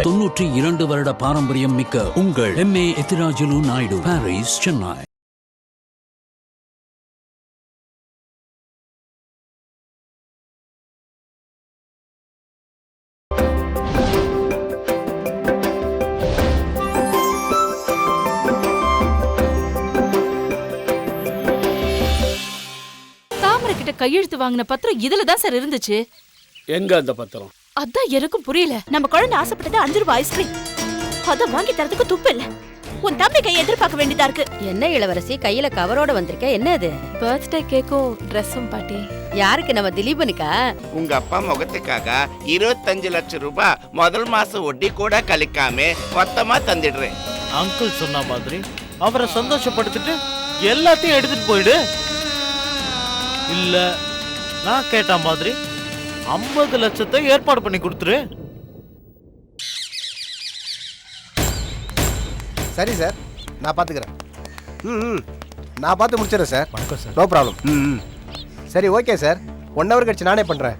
92 வருட பாரம்பரியம் மிக்க உங்கள் MA எத்திராஜுலு நாயுடு, பாரிஸ், சென்னை. கையெழுத்து வாங்கின பத்திரம் இதுலதான் சார் இருந்துச்சு. எங்க அந்த பத்திரம்? அதான் எனக்கும் புரியல. நம்ம குழந்தை ஆசைப்பட்டது 5 ரூபாய் ஐஸ்கிரீம், அத வாங்கி தரதுக்கு துப்பு இல்ல. உன் தம்பி கையை எதிர்பார்க்க வேண்டியதா இருக்கு. என்ன இளவரசி கையில கவரோட வந்திருக்க? என்ன அது? பர்த்டே கேக்கும் ட்ரெஸ்ஸும் பாட்டி. யாருக்கு? நம்ம திலீபனுக்கா? உங்க அப்பா முகத்துக்காக 25 லட்சம் ரூபாய் முதல் மாசம் ஒட்டி கூட கழிக்காம மொத்தமா தந்துடுறேன். அங்கிள் சொன்ன மாதிரி அவரை சந்தோஷப்படுத்திட்டு எல்லாத்தையும் எடுத்துட்டு போயிடு. இல்ல நான் கேட்ட மாதிரி 50 லட்சத்தை ஏற்பாடு பண்ணி கொடுத்துரு. சரி சார், நான் பார்த்துக்கிறேன். நான் பார்த்து முடிச்சிடறேன் சார். வணக்கம் சார். No problem. சரி, ஓகே சார். 1 ஹவர் கழிச்சு நானே பண்ணுறேன்.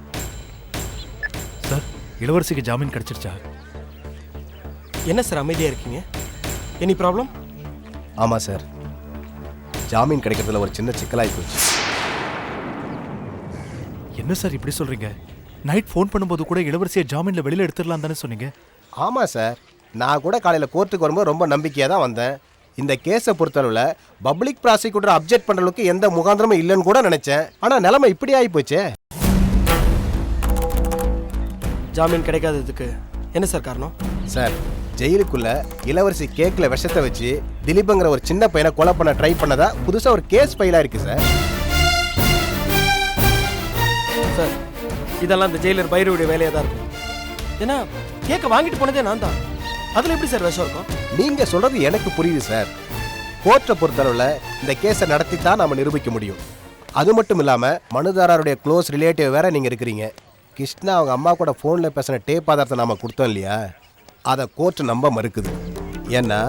சார், இளவரசிக்கு ஜாமீன் கிடைச்சிருச்சா? என்ன சார் அமைதியாக இருக்கீங்க? Any problem? ஆமாம் சார், ஜாமீன் கிடைக்கிறதுல ஒரு சின்ன சிக்கலாகி போச்சு. என்ன சார் இப்படி சொல்றீங்க? நைட் ஃபோன் பண்ணும்போது கூட இளவரசியை ஜாமீன்ல வெளியில எடுத்துடலாம் தானே சொன்னீங்க? ஆமாம் சார், நான் கூட காலையில் கோர்ட்டுக்கு வரும்போது ரொம்ப நம்பிக்கையாக தான் வந்தேன். இந்த கேஸை பொறுத்தளவில் பப்ளிக் ப்ராசிக்யூட்டர் அப்ஜெக்ட் பண்ணுற அளவுக்கு எந்த முகாந்திரமும் இல்லைன்னு கூட நினச்சேன். ஆனால் நிலைமை இப்படி ஆகி போச்சே. ஜாமீன் கிடைக்காததுக்கு என்ன சார் காரணம்? சார், ஜெயிலுக்குள்ள இளவரசி கேக்கில் விஷத்தை வச்சு திலீபங்கிற ஒரு சின்ன பையனை கொலை பண்ண ட்ரை பண்ணதா புதுசாக ஒரு கேஸ் ஃபைலாக இருக்குது சார். சார், இதெல்லாம் இந்த ஜெயிலர் பைரவுடைய வேலையாக தான் இருக்கும். ஏன்னா கேக்க வாங்கிட்டு போனதே நான் தான். அதில் எப்படி சார் விஷம் இருக்கும்? நீங்கள் சொல்கிறது எனக்கு புரியுது சார். கோர்ட்டை பொறுத்தளவில் இந்த கேஸை நடத்தி தான் நம்ம நிரூபிக்க முடியும். அது மட்டும் இல்லாமல் மனுதாரருடைய க்ளோஸ் ரிலேட்டிவ் வேற நீங்கள் இருக்கிறீங்க. கிருஷ்ணா அவங்க அம்மா கூட ஃபோனில் பேசின டேப் ஆதாரத்தை நாம் கொடுத்தோம் இல்லையா, அதை கோர்ட்டு நம்ப மறுக்குது. ஏன்னா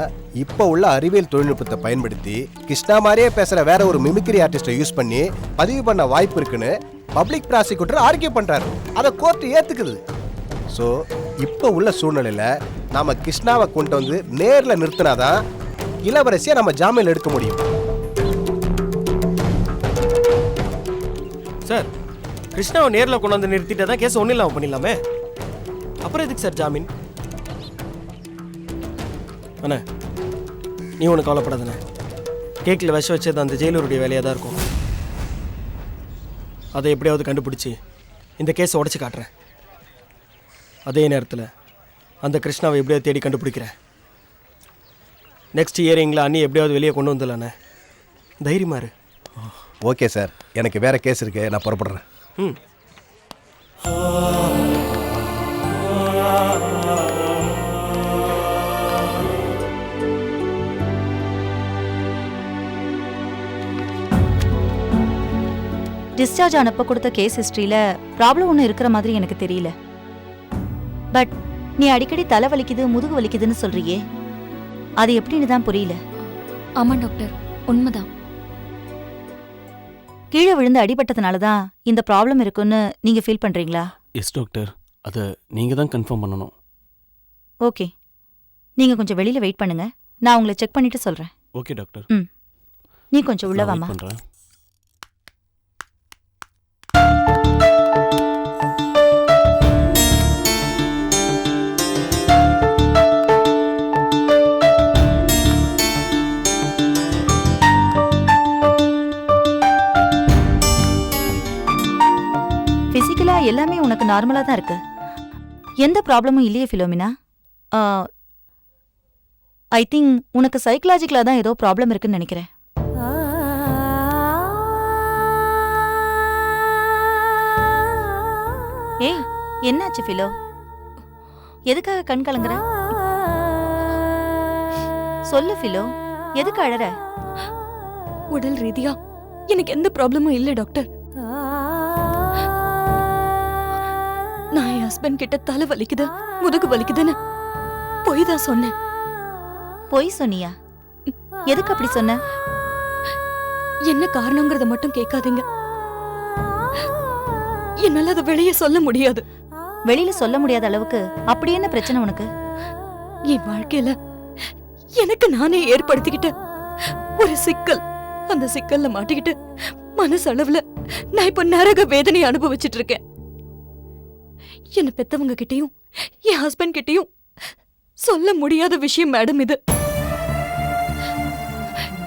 இப்போ உள்ள அறிவியல் தொழில்நுட்பத்தை பயன்படுத்தி கிருஷ்ணா மாதிரியே பேசுகிற வேற ஒரு மிமிக்ரி ஆர்டிஸ்ட்டை யூஸ் பண்ணி பதிவு பண்ண வாய்ப்பு இருக்குன்னு பப்ளிக் ப்ராசிக்யூட்டர் ஆர்கியூ பண்ணுறாரு. அதை கோர்ட்டு ஏற்றுக்குது. ஸோ இப்போ உள்ள சூழ்நிலையில் நாம் கிருஷ்ணாவை கொண்டு வந்து நேரில் நிறுத்தினாதான் இளவரசியை நம்ம ஜாமீன் எடுக்க முடியும். சார், கிருஷ்ணாவை நேரில் கொண்டு வந்து நிறுத்திட்டா தான் கேஸ் ஒன்றும் இல்லாமல் பண்ணிடலாமே. அப்புறம் எதுக்கு சார் ஜாமீன்? அண்ணா, நீ ஒன்று கவலைப்படாதண்ணே. கேக்கில் விஷம் வச்சது அந்த ஜெயிலருடைய வேலையாக தான் இருக்கும். அதை எப்படியாவது கண்டுபிடிச்சி இந்த கேஸை உடச்சி காட்டுறேன். அதே நேரத்தில் அந்த கிருஷ்ணாவை எப்படியாவது தேடி கண்டுபிடிக்கிறேன். நெக்ஸ்ட் இயரிங்கில் அண்ணி எப்படியாவது வெளியே கொண்டு வந்துடலாண்ணே. தைரியமா இரு. ஓகே சார், எனக்கு வேறு கேஸ் இருக்கு, நான் புறப்படுறேன். டிஸ்சார்ஜ் ஆனப்ப கொடுத்த கேஸ் ஹிஸ்டரியில ப்ராப்ளம் ஒன்றும் இருக்கிற மாதிரி எனக்கு தெரியல. பட் நீ அடிக்கடி தலை வலிக்குது, முதுகு வலிக்குதுன்னு சொல்றியே, அது எப்படின்னு தான் புரியல. ஆமா டாக்டர், உண்மைதான். கீழே விழுந்து அடிபட்டதுனால தான் இந்த ப்ராப்ளம் இருக்குன்னு நீங்க ஃபீல் பண்றீங்களா? எஸ் டாக்டர், அதை நீங்க தான் கன்ஃபார்ம் பண்ணணும். ஓகே, நீங்க கொஞ்சம் வெளியில வெயிட் பண்ணுங்க, நான் உங்களை செக் பண்ணிட்டு சொல்றேன். Okay doctor. நீ கொஞ்சம் உள்ள வாமா. பிசிக்கலா எல்லாமே உனக்கு நார்மலா தான் இருக்கு. எந்த ப்ராப்ளமும் இல்லையே ஃபிலோமினா. ஐ திங்க் உனக்கு சைக்கலாஜிக்கலா தான் ஏதோ ப்ராப்ளம் இருக்குன்னு நினைக்கிறேன். ஏய், என்னாச்சு ஃபிலோ? எதுக்காக கண் கலங்குற? சொல்லு ஃபிலோ, எதுக்கு அழற? உடல் ரீதியா எனக்கு எந்த ப்ராப்ளமும் இல்லை டாக்டர். நான் என் ஹஸ்பண்ட் கிட்ட தலை வலிக்குது, முதுகு வலிக்குதுன்னு பொய் தான் சொன்னேன். பொய் சொன்னியா? எதுக்கு அப்படி சொன்ன? என்ன காரணங்கிறத மட்டும் கேட்காதீங்க. என்னால அதை வெளியே சொல்ல முடியாது. வெளியில சொல்ல முடியாத அளவுக்கு அப்படி என்ன பிரச்சனை உனக்கு? என் வாழ்க்கையில எனக்கு நானே ஏற்படுத்திக்கிட்ட ஒரு சிக்கல். அந்த சிக்கல்ல மாட்டிக்கிட்டு மனசளவுல நான் இப்ப நரக வேதனை அனுபவிச்சுட்டு இருக்கேன். என்ன பெத்தவங்க கிட்டயும் என் ஹஸ்பண்ட் கிட்டயும் சொல்ல முடியாத விஷயம் மேடம் இது.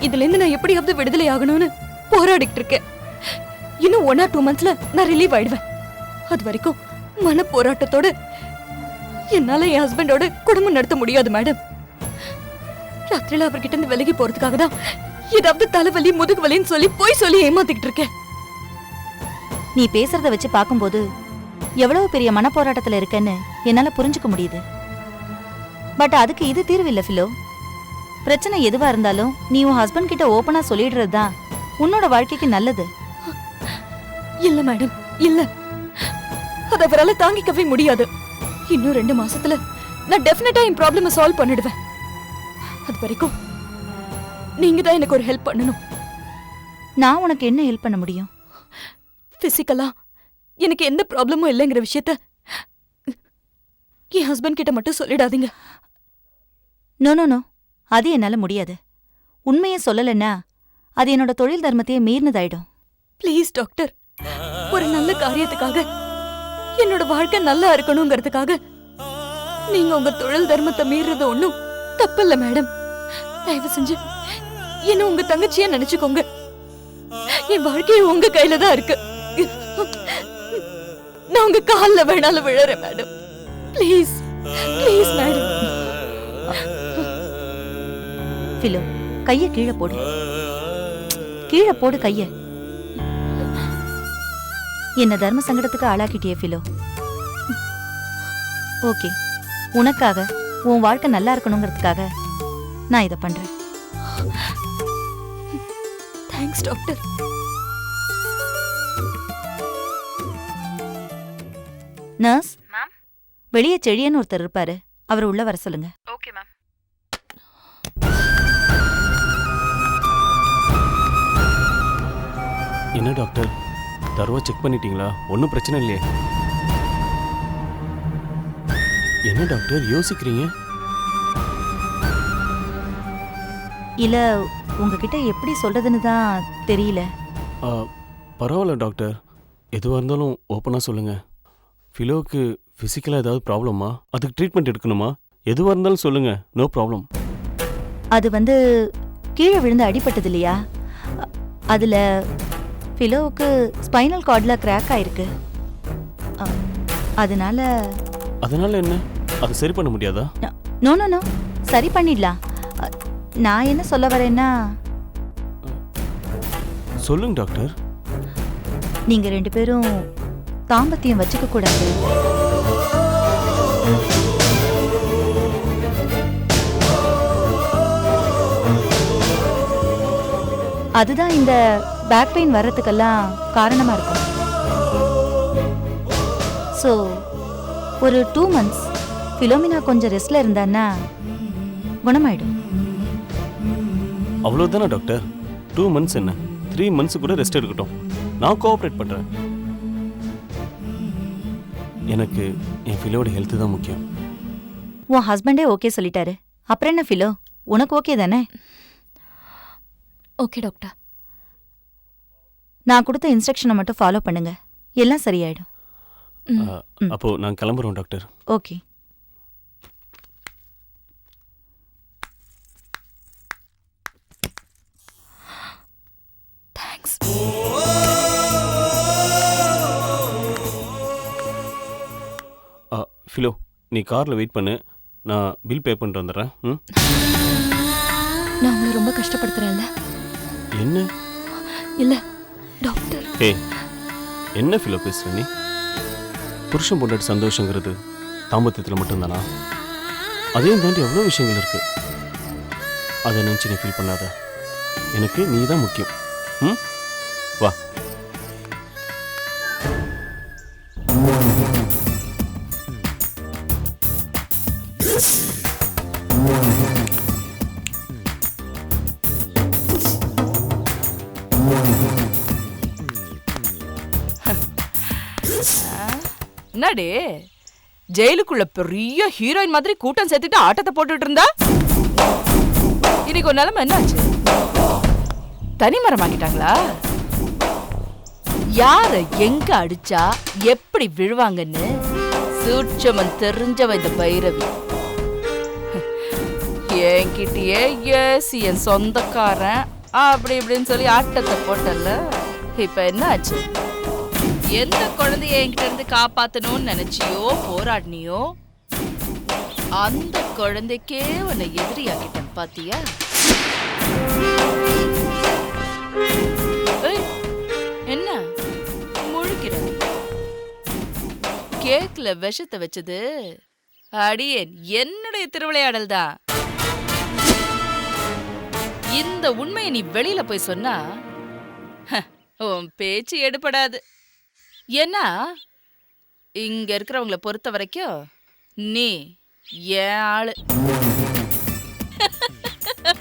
இதுல இருந்து நான் எப்படியாவது விடுதலை ஆகணும்னு போராடிட்டு இருக்கேன். இன்னும் 1 or 2 monthsல நான் ரிலீவ் ஆயிடுவேன். அது வரைக்கும் மன போராட்டத்தோட என்னால என் ஹஸ்பண்டோட குடும்பம் நடத்த முடியாது மேடம். ராத்திரில அவர்கிட்ட இருந்து விலகி போறதுக்காக தான் ஏதாவது தலைவலி முதுகு வலின்னு சொல்லி ஏமாத்திக்கிட்டு இருக்கேன். நீ பேசுறத வச்சு பார்க்கும்போது எவ்வளவு பெரிய மனப்போராட்டத்துல இருக்கன்னு என்னால புரிஞ்சுக்க முடியுது. பட் அதுக்கு இது தீர்வு இல்ல ஃபிலோ. பிரச்சனை எதுவா இருந்தாலும் நீ உன் ஹஸ்பண்ட் கிட்ட ஓபனா சொல்லிடுறது தான் உன்னோட வாழ்க்கைக்கு நல்லது. இல்ல மேடம், இல்ல, அத அவரால தாங்கிக்கவே முடியாது. இன்னும் 2 மாசத்துல நான் டெஃபினட்டா என் ப்ராப்ளமை சால்வ் பண்ணிடுவேன். அது வரைக்கும் நீங்க தான் எனக்கு ஒரு ஹெல்ப் பண்ணணும். நான் உனக்கு என்ன ஹெல்ப் பண்ண முடியும்? பிசிக்கலா எனக்கு எந்த ப்ராப்ளமும் இல்லைங்கிற விஷயத்த என் ஹஸ்பண்ட் கிட்ட மட்டும் சொல்லிடாதீங்க. நோ நோ நோ, அது என்னால முடியாது. உண்மையை சொல்லலைன்னா அது என்னோட தொழில் தர்மத்தையே மீறினதாயிடும். ப்ளீஸ் டாக்டர், ஒரு நல்ல காரியத்துக்காக, என்னோட வாழ்க்கை நல்லா இருக்கணுங்கிறதுக்காக நீங்க உங்க தொழில் தர்மத்தை மீறது ஒண்ணும் தப்பில்ல மேடம். தயவு செஞ்சு என்ன உங்க தங்கச்சியா நினைச்சுக்கோங்க. என் வாழ்க்கையை உங்க கையில தான் இருக்கு. நான் உங்க கால்ல வேணாலும் விழறேன் madam. Please please madam. Philo, கைய கீழே போடு. கீழே போடு கைய. என்ன தர்ம சங்கடத்துக்கு ஆளாக்கிட்டியே ஃபிலோ. ஓகே, உனக்காக, உன் வாழ்க்கை நல்லா இருக்கணுங்கிறதுக்காக நான் இதை பண்றேன். Thanks doctor. நர்ஸ், வெளியே செழியன்னு ஒருத்தர் இருப்பாரு, அவர் உள்ள வர சொல்லுங்க. Okay ma'am. என்ன டாக்டர், தரவா செக் பண்ணிட்டீங்களா? ஒன்றும் பிரச்சனை இல்லையே? என்ன டாக்டர் யோசிக்கிறீங்க? இல்ல, உங்ககிட்ட எப்படி சொல்றதுன்னு தான் தெரியல. பரவாயில்ல டாக்டர், எதுவாக இருந்தாலும் ஓப்பனாக சொல்லுங்கள். ஃபிலோவுக்கு ஃபிசிக்கலாக ஏதாவது ப்ராப்ளமா? அதுக்கு ட்ரீட்மெண்ட் எடுக்கணுமா? எதுவாக இருந்தாலும் சொல்லுங்கள், நோ ப்ராப்ளம். அது கீழே விழுந்து அடிபட்டது இல்லையா, அதுல ஃபிலோவுக்கு ஸ்பைனல் கார்டில் கிராக் ஆயிருக்கு. அதனால என்ன, அதை சரி பண்ண முடியாதா? நோ நோ நோ, சரி பண்ணிடலாம். நான் என்ன சொல்ல வரேன்னா, சொல்லுங்க டாக்டர். நீங்க 2 பேரும் தாம்பத்தியம் வச்சுக்க கூடாது. அதுதான் இந்த பேக் பெயின் வர்றதுக்கெல்லாம் காரணமா இருக்கும். ஸோ ஒரு 2 months ஃபிலோமினா கொஞ்சம் ரெஸ்ட்ல இருந்தான்னா குணமாயிடும். அவ்வளோதானே டாக்டர்? 2 months என்ன, 3 months கூட ரெஸ்ட் எடுக்கட்டும், நான் கோஆப்ரேட் பண்ணுறேன். எனக்கு என் ஃபிலோட ஹெல்த்து தான் முக்கியம். உன் ஹஸ்பண்டே ஓகே சொல்லிட்டாரு, அப்புறம் என்ன ஃபிலோ, உனக்கு ஓகே தானே? Okay doctor. நான் கொடுத்த இன்ஸ்ட்ரக்ஷனை மட்டும் ஃபாலோ பண்ணுங்க, எல்லாம் சரியாயிடும். அப்போ நான் கிளம்புறோம் டாக்டர். ஓகே. தேங்க்ஸ். ஃபிலோ, நீ காரில் வெயிட் பண்ணு, நான் பில் பே பண்ணிட்டு வந்துடுறேன். நான் உங்களை ரொம்ப கஷ்டப்படுத்துறேன்ல? என்ன? இல்ல டாக்டர். என்ன ஃபிலோ பேசுற நீ? புருஷன் பொண்டாட்டி சந்தோஷங்கிறது தாம்பத்தியத்தில் மட்டும்தானா? அதையும் தாண்டி எவ்வளோ விஷயங்கள் இருக்கு. அதை நினச்சி நீ ஃபீல் பண்ணாத, எனக்கு நீ தான் முக்கியம். வா. என்னடி ஜெயிலுக்குள்ள பெரிய ஹீரோயின் மாதிரி கூட்டம் சேர்த்துட்டு ஆட்டத்தை போட்டுட்டு இருந்தா இன்னைக்கு ஒரு நிலைமை என்னாச்சு? தனிமரம் ஆகிட்டாங்களா? யார எங்க அடிச்சா எப்படி விழுவாங்கன்னு சூட்சமன் தெரிஞ்சவ இந்த பைரவி. என்கிட்டயே ஏசி என் சொந்தக்காரன் அப்படி இப்படின்னு சொல்லி ஆட்டத்தை போட்டல. இப்ப என்ன ஆச்சு? எந்த குழந்தைய என்கிட்ட இருந்து காப்பாத்தணும்னு நினைச்சியோ போராடினியோ அந்த குழந்தைக்கே உன்னை எதிரியாக்கிட்டேன் பாத்தியா? என்ன முழிக்கிற? கேக்ல விஷத்தை வச்சது அடியேன் என்னுடைய திருவிளையாடல் தான். இந்த உண்மையை நீ வெளியில போய் சொன்னா உன் பேச்சு எடுபடாது. ஏன்னா இங்க இருக்கிறவங்கள பொறுத்த வரைக்கும் நீ ஏன் ஆளு.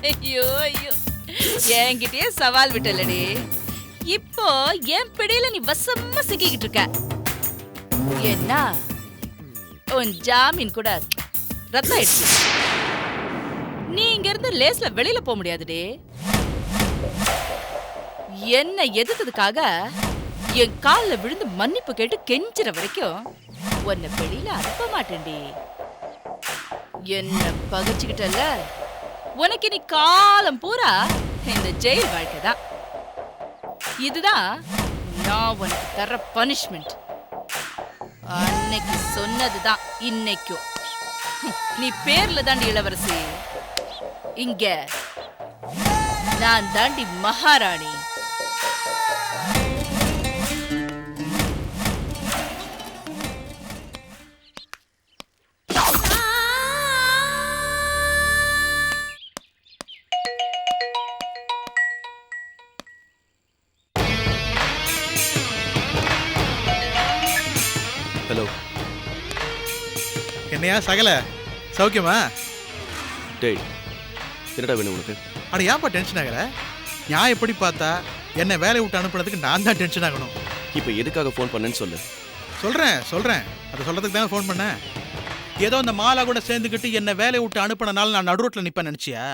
ஐயோ ஐயோ, என்கிட்டயே சவால் விட்டலடி. இப்போ என் பிடியில நீ வசமா சிக்கிக்கிட்டு இருக்க. என்ன உன் ஜாமீன் கூட ரத்து ஆயிடுச்சு. நீ இங்க இருந்து லேஸ்ல வெளியில போக முடியாதுடே. என்ன எதிர்த்ததுக்காக என் கால்ல விழுந்து மன்னிப்பு கேட்டு கெஞ்சுற வரைக்கும் உன்னை வெளியில அனுப்ப மாட்டேன்டி. என்ன பகைச்சுக்கிட்டல, உனக்கு நீ காலம் பூரா இந்த ஜெயில் வாழ்க்கை தான். இதுதான் நான் உனக்கு தர பனிஷ்மெண்ட். அன்னைக்கு சொன்னதுதான் இன்னைக்கும். நீ பேர்ல தாண்டி இளவரசி, இங்க நான் தாண்டி மகாராணி. ஹலோ, என்னையா சகல சௌக்கியமா? டேய், என்னடா வேணும் உனக்கு? அட ஏன்ப்பா டென்ஷன் ஆகல? நான் எப்படி பார்த்தா என்ன வேலையை விட்டு அனுப்புறதுக்கு நான் தான் டென்ஷன் ஆகணும். இப்போ எதுக்காக ஃபோன் பண்ணேன்னு சொல்லு. சொல்கிறேன் அதை சொல்கிறதுக்கு தான் ஃபோன் பண்ணேன். ஏதோ இந்த மாலா கூட சேர்ந்துக்கிட்டு என்ன வேலையை விட்டு அனுப்பினால நான் நடு ரோட்டில் நிற்பேன் நினச்சியா?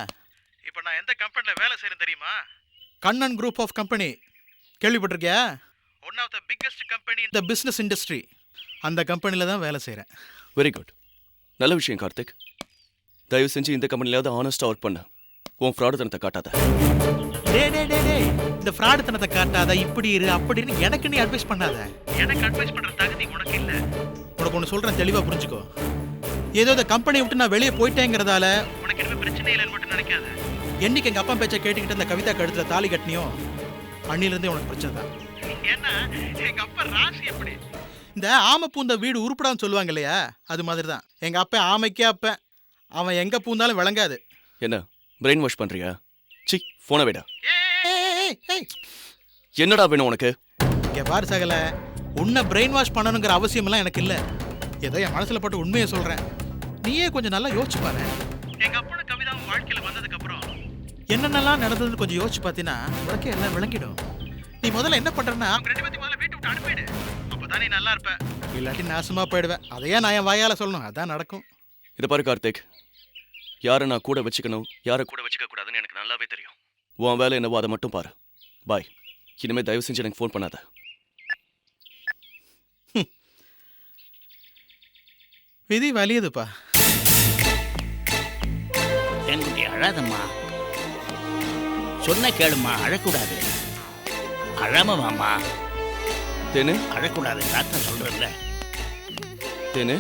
இப்போ நான் எந்த கம்பெனியில் வேலை செய்கிறேன் தெரியுமா? கண்ணன் குரூப் ஆஃப் கம்பெனி கேள்விப்பட்டிருக்கியா? One of the biggest company in the business industry. அந்த கம்பெனியில் தான் வேலை செய்கிறேன். வெரி குட், நல்ல விஷயம் கார்த்திக். தயவு செஞ்சு இந்த கம்பெனிலாவது ஆனஸ்டாக ஒர்க் பண்ண. உன் ஃப்ராடுத்தனத்தை காட்டாத. டே இந்த ஃப்ராடுத்தனத்தை காட்டாத, இப்படி இரு அப்படின்னு எனக்கு நீ அட்வைஸ் பண்ணாத. எனக்கு அட்வைஸ் பண்ணுற தகுதி உனக்கு இல்லை. உனக்கு ஒன்று சொல்கிறேன், தெளிவாக புரிஞ்சுக்கோ. ஏதோ இந்த கம்பெனி விட்டு நான் வெளியே போயிட்டேங்கிறதால உனக்கு எதுவும் பிரச்சனை இல்லைன்னு மட்டும் நினைக்காத. என்னைக்கு எங்கள் அப்பா பேச்சை கேட்டுக்கிட்டு அந்த கவிதா கழுத்தில் தாலி கட்டினியோ அண்ணிலேருந்தே உனக்கு பிரச்சனை தான். ஏன்னா எங்கள் அப்பா ராசி எப்படி இந்த ஆமை பூந்த வீடு உருப்படான்னு சொல்லுவாங்க இல்லையா, அது மாதிரி தான் எங்கள் அப்பா. ஆமைக்கே அப்பன், அவன் எங்கே பூந்தாலும் விளங்காது. என்ன பிரெயின் வாஷ் பண்ணுறியா? சி, ஃபோனை விடா. ஏய், என்னடா வேணும் உனக்கு? இங்கே பாரு சகல, உன்னை பிரெயின் வாஷ் பண்ணணுங்கிற அவசியமெல்லாம் எனக்கு இல்லை. ஏதோ என் மனசில் போட்டு உண்மையை சொல்கிறேன். நீயே கொஞ்சம் நல்லா யோசிச்சு பாரு. எங்கள் அப்பா கவிதாவும் வாழ்க்கையில் வந்ததுக்கப்புறம் என்னென்னலாம் நடந்ததுன்னு கொஞ்சம் யோசிச்சு பார்த்தீங்கன்னா உனக்கே எல்லாம் விளங்கிடும். நீ முதல்ல என்ன பண்ணுறேன்னா அவங்க 2 பேர்த்தையும் முதல்ல வீட்டு விட்டு அனுப்பிடு. அப்போ நீ நல்லா இருப்ப. இல்லாட்டி நாசமாக போயிடுவேன். அதையே நான் என் வாயால் சொல்லணும், அதான் நடக்கும். இதை பாரு கார்த்திக், யாரை நான் கூட வச்சுக்கணும், யாரை கூட வச்சுக்க கூடாதுன்னு எனக்கு நல்லாவே தெரியும். உன் வேலை என்னவோ அதை மட்டும் பாரு. பாய். இனிமேல் தயவு செஞ்சு எனக்கு ஃபோன் பண்ணாத. விதி வலியுதுப்பா. என்னுடைய அழாதம்மா, சொன்ன கேளுமா, அழக்கூடாது. அழாமவாம்மா. தேனு, அழக்கூடாது, தாத்தா சொல்றேன்ல. தேனு,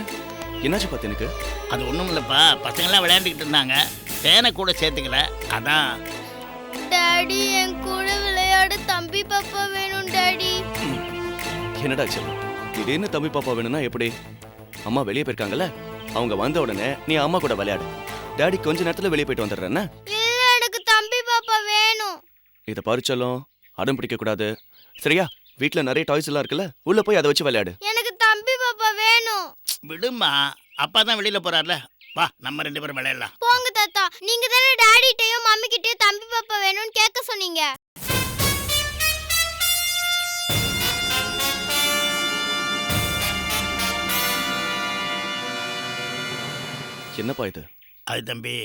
என்னாச்சு பார்த்து எனக்கு? அது ஒன்றும் இல்லைப்பா, பசங்களாம் விளையாண்டுக்கிட்டு இருந்தாங்க, தேனை கூட சேர்த்துக்கல, அதான். டாடி, என் கூட விளையாட தம்பி பாப்பா வேணும் டாடி. என்னடா செல்லம், திடீர்னு தம்பி பாப்பா வேணும்னா எப்படி? அம்மா வெளியே போயிருக்காங்கல்ல, அவங்க வந்த உடனே நீ அம்மா கூட விளையாடு. டாடி கொஞ்ச நேரத்தில் வெளியே போயிட்டு வந்துடுறேன்னா? இல்ல, எனக்கு தம்பி பாப்பா வேணும். இதை பாரு செல்லம், அடம் பிடிக்க கூடாது சரியா? வீட்டில் நிறைய டாய்ஸ் எல்லாம் இருக்குல்ல, உள்ள போய் அதை வச்சு விளையாடு. எனக்கு தம்பி பாப்பா வேணும். விடுமா, அப்பா தான் வெளியில போறாருல, வா நம்ம 2 பேரும் விளையாடலாம். போங்க தாத்தா, நீங்க தானே டாடிட்டையும் மம்மி கிட்டயும் தம்பி பாப்பா வேணும்னு கேட்க சொன்னீங்க. என்னப்பா இது? அது தம்பி,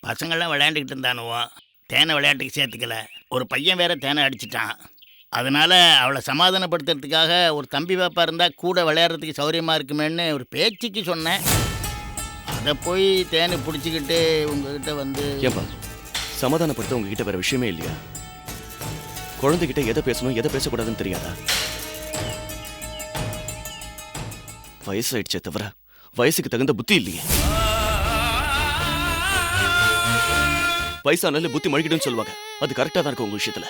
பசங்கள்லாம் விளையாண்டுக்கிட்டு இருந்தானுவோ, தேனை விளையாட்டுக்கு சேர்த்துக்கல. ஒரு பையன் வேற தேனை அடிச்சிட்டான். அதனால அவளை சமாதானப்படுத்துறதுக்காக ஒரு தம்பி பாப்பா இருந்தால் கூட விளையாடுறதுக்கு சௌரியமாக இருக்குமேன்னு ஒரு பேச்சுக்கு சொன்னேன். அதை போய் தேனை பிடிச்சிக்கிட்டு உங்ககிட்ட வந்து. ஏன்பா சமாதானப்படுத்த உங்ககிட்ட வேற விஷயமே இல்லையா? குழந்தைகிட்ட எதை பேசணும் எதை பேசக்கூடாதுன்னு தெரியாதா? வயசாயிடுச்சே தவிர வயசுக்கு தகுந்த புத்தி இல்லையே. வயசானால புத்தி மழுகிடுன்னு சொல்லுவாங்க. அது கரெக்டா தான் இருக்கு உங்க விஷயத்துல.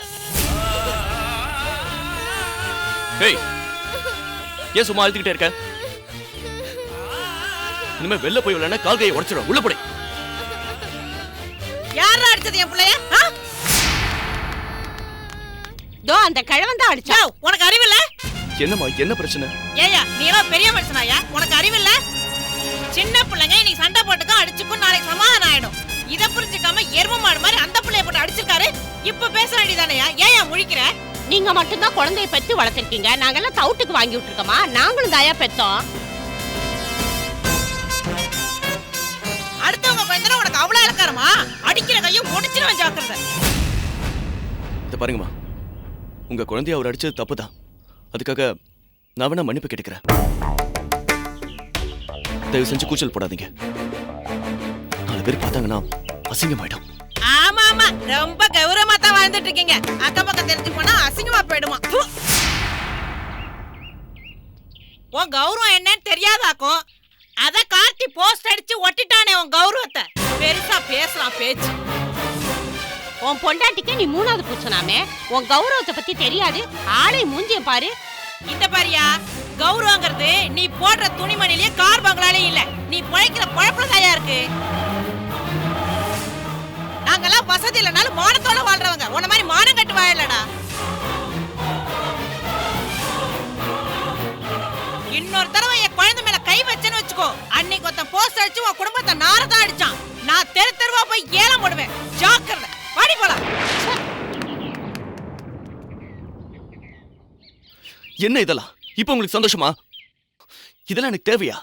ஏய், ஏன் சும்மா அழுதுகிட்டே இருக்க? இனிமே வெளில போய் விளையாட கால் கையை உடைச்சிடும். உள்ள போடு. யாரா அடிச்சது என் பிள்ளைய? தோ அந்த கிழவன் தான் அடிச்சா. உனக்கு அறிவில்ல? என்னம்மா என்ன பிரச்சனை? ஏயா நீ எல்லாம் பெரிய மனுஷனாயா? உனக்கு அறிவில்ல? சின்ன பிள்ளைங்க இன்னைக்கு சண்டை போட்டுக்கும் அடிச்சுக்கும் நாளைக்கு சமாதானம் ஆயிடும். இத புரிஞ்சுக்காம எரும மாடு மாதிரி அந்த பிள்ளைய போட்டு அடிச்சிருக்காரு. இப்ப பேச வேண்டியதானயா? ஏயா முழிக்கிற? நீங்க மட்டும் தான் குழந்தைய பெத்து வளர்த்திருக்கீங்க. நாங்கெல்லாம் தவுட்டுக்கு வாங்கி விட்டுருக்கோமா? நாங்களும் தாயா பெத்தோம். அடுத்தவங்க பையன் உனக்கு அவ்வளவு இலக்காரமா? அடிக்கிற கையும் முடிச்சிருவேன் ஜாக்கிரதை. இத பாருங்கம்மா, உங்க குழந்தைய அவர் அடிச்சது தப்புதான். அதுக்காக நான் வேணா மன்னிப்பு கேட்டுக்கிறேன். தயவு செஞ்சு கூச்சல் போடாதீங்க. 4 பேர் பார்த்தாங்கன்னா அசிங்கமாயிடும். ஆமா ஆமா, ரொம்ப கௌரவமா தான் வாழ்ந்துட்டு இருக்கீங்க. அக்கம் பக்கம் தெரிஞ்சு போனா அசிங்கமா போயிடுமா? உன் கௌரவம் என்னன்னு தெரியாதாக்கும். அத கார்த்தி போஸ்ட் அடிச்சு ஒட்டிட்டானே உன் கௌரவத்தை. பெருசா பேசலாம் பேச்சு. உன் பொண்டாட்டிக்கு நீ 3வது புருஷனாமே. உன் கௌரவத்தை பத்தி தெரியாது. ஆளை மூஞ்சிய பாரு. இந்த பாரியா, கௌரவங்கிறது நீ போடுற துணிமணிலேயே கார் பங்களாலே இல்ல. நீ பிழைக்கிற பழப்புல தாயா இருக்கு. நாங்கெல்லாம் வசதி இல்லைனாலும் மானத்தோட வாழ்றவங்க. உன்ன மாதிரி மானம் கட்டு வாழலடா. இன்னொரு தடவை என் குழந்தை மேல கை வச்சேன்னு வச்சுக்கோ, அன்னைக்கு ஒருத்தன் போஸ்ட் அடிச்சு உன் குடும்பத்தை நாரதான் அடிச்சான். நான் தெரு தெருவா போய் ஏலம் போடுவேன். ஜாக்கிரதை. பாடி போலாம். என்ன இதெல்லாம்? இப்ப உங்களுக்கு சந்தோஷமா? இதெல்லாம் எனக்கு தேவையா?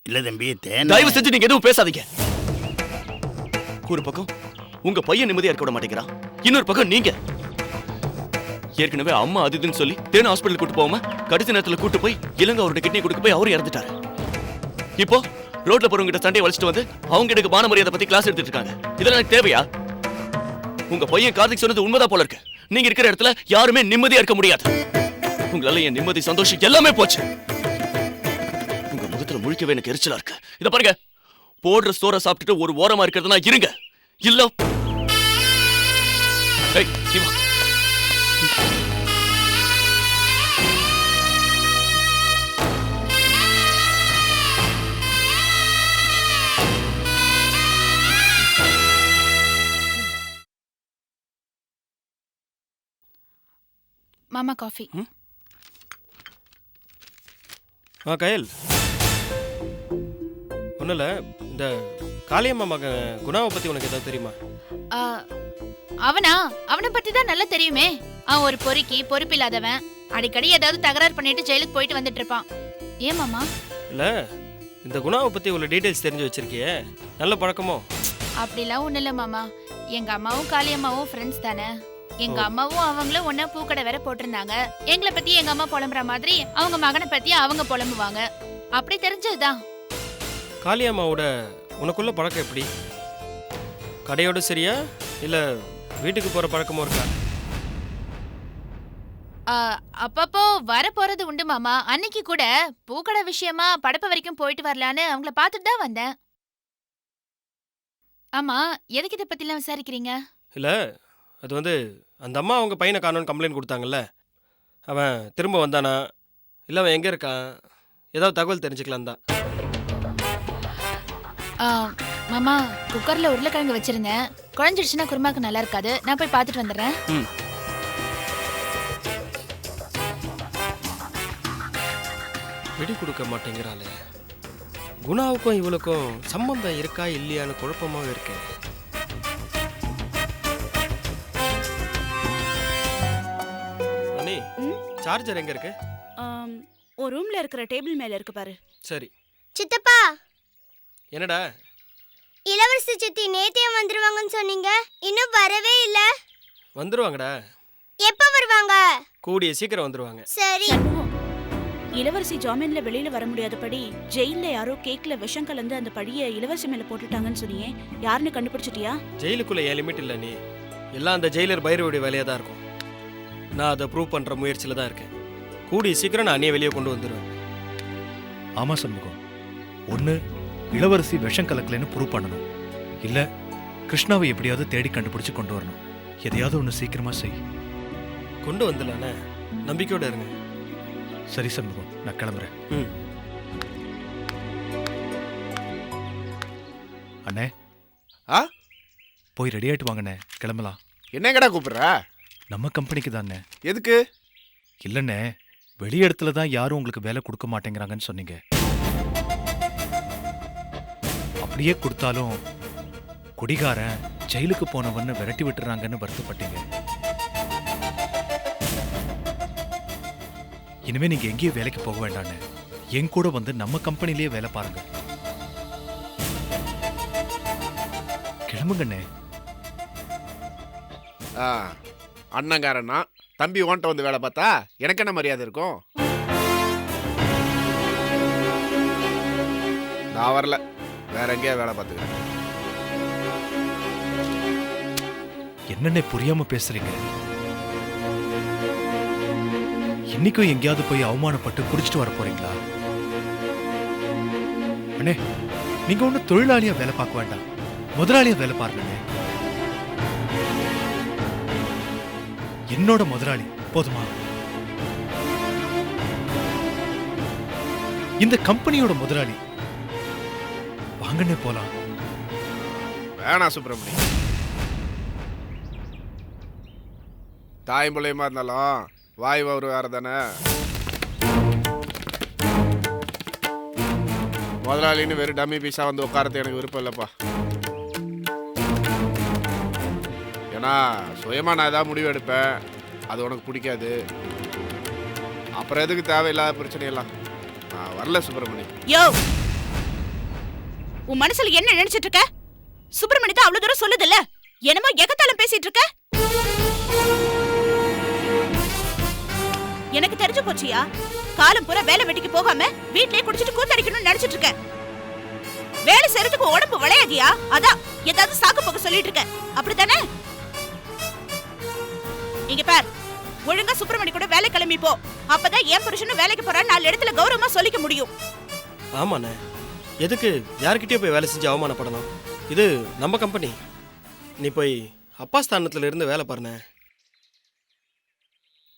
இல்ல தம்பி, தயவு செஞ்சு நீங்க எதுவும் பேசாதீங்க. ஒரு பக்கம் உங்க பையன் நிம்மதியா இருக்க விட மாட்டேங்கிறான், இன்னொரு பக்கம் நீங்க. ஏற்கனவே அம்மா அதுன்னு சொல்லி தேன ஹாஸ்பிட்டல் கூட்டு போகாம கடைசி நேரத்துல கூட்டு போய் இளங்க அவரோட கிட்னி கொடுக்க போய் அவரு இறந்துட்டாரு. இப்போ ரோட்ல போறவங்க சண்டையை வலிச்சிட்டு வந்து அவங்க எனக்கு மான மரியாதை பத்தி கிளாஸ் எடுத்துட்டு இருக்காங்க. இதெல்லாம் எனக்கு தேவையா? உங்க பையன் கார்த்திக் சொன்னது உண்மைதான் போல இருக்கு. நீங்க இருக்கிற இடத்துல யாருமே நிம்மதியா இருக்க முடியாது. உங்களால என் நிம்மதி சந்தோஷம் எல்லாமே போச்சு. உங்க முகத்துல முழிக்கவே எனக்கு எரிச்சலா இருக்கு. இத பாருங்க, போடுற சோற சாப்பிட்டுட்டு ஒரு ஓரமா இருக்கிறதுனா இருங்க. இல்ல ஏய் சிவா, மாமா காஃபி. கயல், ஒன்றும் இல்லை, இந்த காளியம்மா மகன் குணாவை பற்றி உனக்கு ஏதாவது தெரியுமா? அவனை பத்தி தான் நல்லா தெரியுமே. அவன் ஒரு பொறுக்கி, பொறுப்பில்லாதவன். அடிக்கடி ஏதாவது தகராறு பண்ணிட்டு ஜெயிலுக்கு போயிட்டு வந்துட்டு இருப்பான். ஏன் மாமா? இல்லை, இந்த குணாவை பற்றி உள்ள டீட்டெயில்ஸ் தெரிஞ்சு வச்சிருக்கியே, நல்ல பழக்கமோ? அப்படிலாம் ஒன்றும் இல்லை மாமா. எங்க அம்மாவும் காளியம்மாவும் ஃப்ரெண்ட்ஸ் தானே. எங்க அம்மாவும் அவங்களும் ஒன்னா பூக்கடை வேற போட்டிருந்தாங்க. எங்களை பத்தி எங்க அம்மா புலம்புற மாதிரி அவங்க மகனை பத்தி அவங்க புலம்புவாங்க. அப்படி தெரிஞ்சதுதான். காளியம்மாவோட உனக்குள்ள பழக்கம் எப்படி? கடையோட சரியா இல்ல வீட்டுக்கு போற பழக்கமும் இருக்கா? அப்பப்போ வர போறது உண்டு மாமா. அன்னைக்கு கூட பூக்கடை விஷயமா படப்ப வரைக்கும் போயிட்டு வரலான்னு அவங்கள பார்த்துட்டு தான் வந்தேன். ஆமா, எதுக்கு இதை பத்திலாம் விசாரிக்கிறீங்க? இல்ல, அது வந்து அந்த அம்மா அவங்க பையனை காணோன்னு கம்ப்ளைண்ட் கொடுத்தாங்கல்ல, அவன் திரும்ப வந்தானா இல்லை அவன் எங்கே இருக்கான், ஏதாவது தகவல் தெரிஞ்சுக்கலாம் தான். மாமா, குக்கரில் உருளைக்கிழங்கு வச்சிருந்தேன். குழஞ்சிடுச்சுன்னா குருமாக்கு நல்லா இருக்காது. நான் போய் பார்த்துட்டு வந்துடுறேன். வெடி கொடுக்க மாட்டேங்கிறாளே. குணாவுக்கும் இவளுக்கும் சம்பந்தம் இருக்கா இல்லையான்னு குழப்பமாக இருக்கு. அண்ணி, சார்ஜர் எங்க இருக்கு? ஒரு ரூம்ல இருக்கிற டேபிள் மேல இருக்கு பாரு. சரி. சித்தப்பா, என்னடா? இளவரசி சித்தி நேத்தே வந்துருவாங்கன்னு சொன்னீங்க, இன்னும் வரவே இல்ல. வந்துருவாங்கடா. எப்ப வருவாங்க? கூடிய சீக்கிரம் வந்துருவாங்க. சரி. இளவரசி ஜாமீன்ல வெளியில வர முடியாதபடி ஜெயில யாரோ கேக்ல விஷம் கலந்து அந்த பழிய இளவரசி மேல போட்டுட்டாங்கன்னு சொன்னியே, யாருன்னு கண்டுபிடிச்சிட்டியா? ஜெயிலுக்குள்ள ஏன் லிமிட் இல்லை நீ. எல்லாம் அந்த ஜெயிலர் பைரவுடைய வேலையாக தான் இருக்கும். நான் அதை ப்ரூவ் பண்ணுற முயற்சியில் தான் இருக்கேன். கூடிய சீக்கிரம் நான் அண்ணியை வெளியே கொண்டு வந்துடுவேன். ஆமா சண்முகம், ஒன்று இளவரசி விஷம் கலக்கலைன்னு ப்ரூவ் பண்ணணும், இல்லை கிருஷ்ணாவை எப்படியாவது தேடி கண்டுபிடிச்சு கொண்டு வரணும். எதையாவது ஒன்று சீக்கிரமா செய். கொண்டு வந்துடலானே, நம்பிக்கையோட இருங்க. சரி சண்முகம், நான் கிளம்புறேன். அண்ணே போய் ரெடி ஆயிட்டு வாங்கண்ணே, கிளம்பலாம். என்னங்கடா கூப்பிடுற? நம்ம கம்பெனிக்கு தானே. எதுக்கு? இல்லண்ணே, வெளி இடத்துல தான் யாரும் உங்களுக்கு வேலை கொடுக்க மாட்டேங்கிறாங்கன்னு சொன்னீங்க. அப்படியே கொடுத்தாலும் குடிகாரன் ஜெயிலுக்கு போனவன்னு விரட்டி விட்டுறாங்கன்னு வருத்தப்பட்டீங்க. இனிமே நீங்க எங்கேயும் வேலைக்கு போக வேண்டான்னு என் கூட வந்து நம்ம கம்பெனிலேயே வேலை பாருங்க. கிளம்புங்கண்ணே. அண்ணங்காரன்னா தம்பி ஓன்ட்ட வந்து வேலை பார்த்தா எனக்கு என்ன மரியாதை இருக்கும்? நான் வரல, வேற எங்கேயா வேலை பார்த்துக்கிறேன். என்னென்ன புரியாம பேசுறீங்க? இன்னைக்கும் எங்கேயாவது போய் அவமானப்பட்டு குடிச்சிட்டு வர போறீங்களா? அண்ணே, நீங்க ஒண்ணு தொழிலாளியா வேலை பார்க்க வேண்டாம், முதலாளியா வேலை பாருங்க. என்னோட முதலாளி போதுமா? இந்த கம்பெனியோட முதலாளி. வாங்கண்ணே போலாம். வேணா சுப்பிரமணி, தாய் மூலியமா இருந்தாலும் வாய் வவுறு வேற தானே. முதலாளின்னு வெறும் டம்மி பீஸா வந்து உட்காரது எனக்கு விருப்பம் இல்லப்பா. ஏன்னா சுயமா நான் ஏதாவது முடிவு எடுப்பேன், அது உனக்கு பிடிக்காது. அப்புறம் எதுக்கு தேவையில்லாத பிரச்சனையெல்லாம். நான் வரல சுப்பிரமணி. யோ, உன் மனசுல என்ன நினைச்சிட்டு இருக்க? சுப்பிரமணி தான் அவ்வளவு தூரம் சொல்லுது இல்ல, என்னமோ எகத்தாலும் பேசிட்டு இருக்க. எனக்கு தெரிஞ்சு போச்சியா, காலம் பூரா வேலை வெட்டிக்கு போகாம வீட்லயே குடிச்சிட்டு கூத்தடிக்கணும்னு நினைச்சிட்டு இருக்க. வேலை செய்யறதுக்கு உடம்பு விளையாதியா? அதான் ஏதாவது சாக்கு போக்க சொல்லிட்டு இருக்க, அப்படித்தானே? இங்க பார், ஒழுங்கா சுப்பிரமணி கூட வேலை கிளம்பி போ. அப்பதான் என் புருஷனும் வேலைக்கு போறா, 4 இடத்துல கௌரவமா சொல்லிக்க முடியும். ஆமாண்ணே, எதுக்கு யார்கிட்டயே போய் வேலை செஞ்சு அவமானப்படணும்? இது நம்ம கம்பெனி. நீ போய் அப்பா ஸ்தானத்துல இருந்து வேலை பாருண்ணே.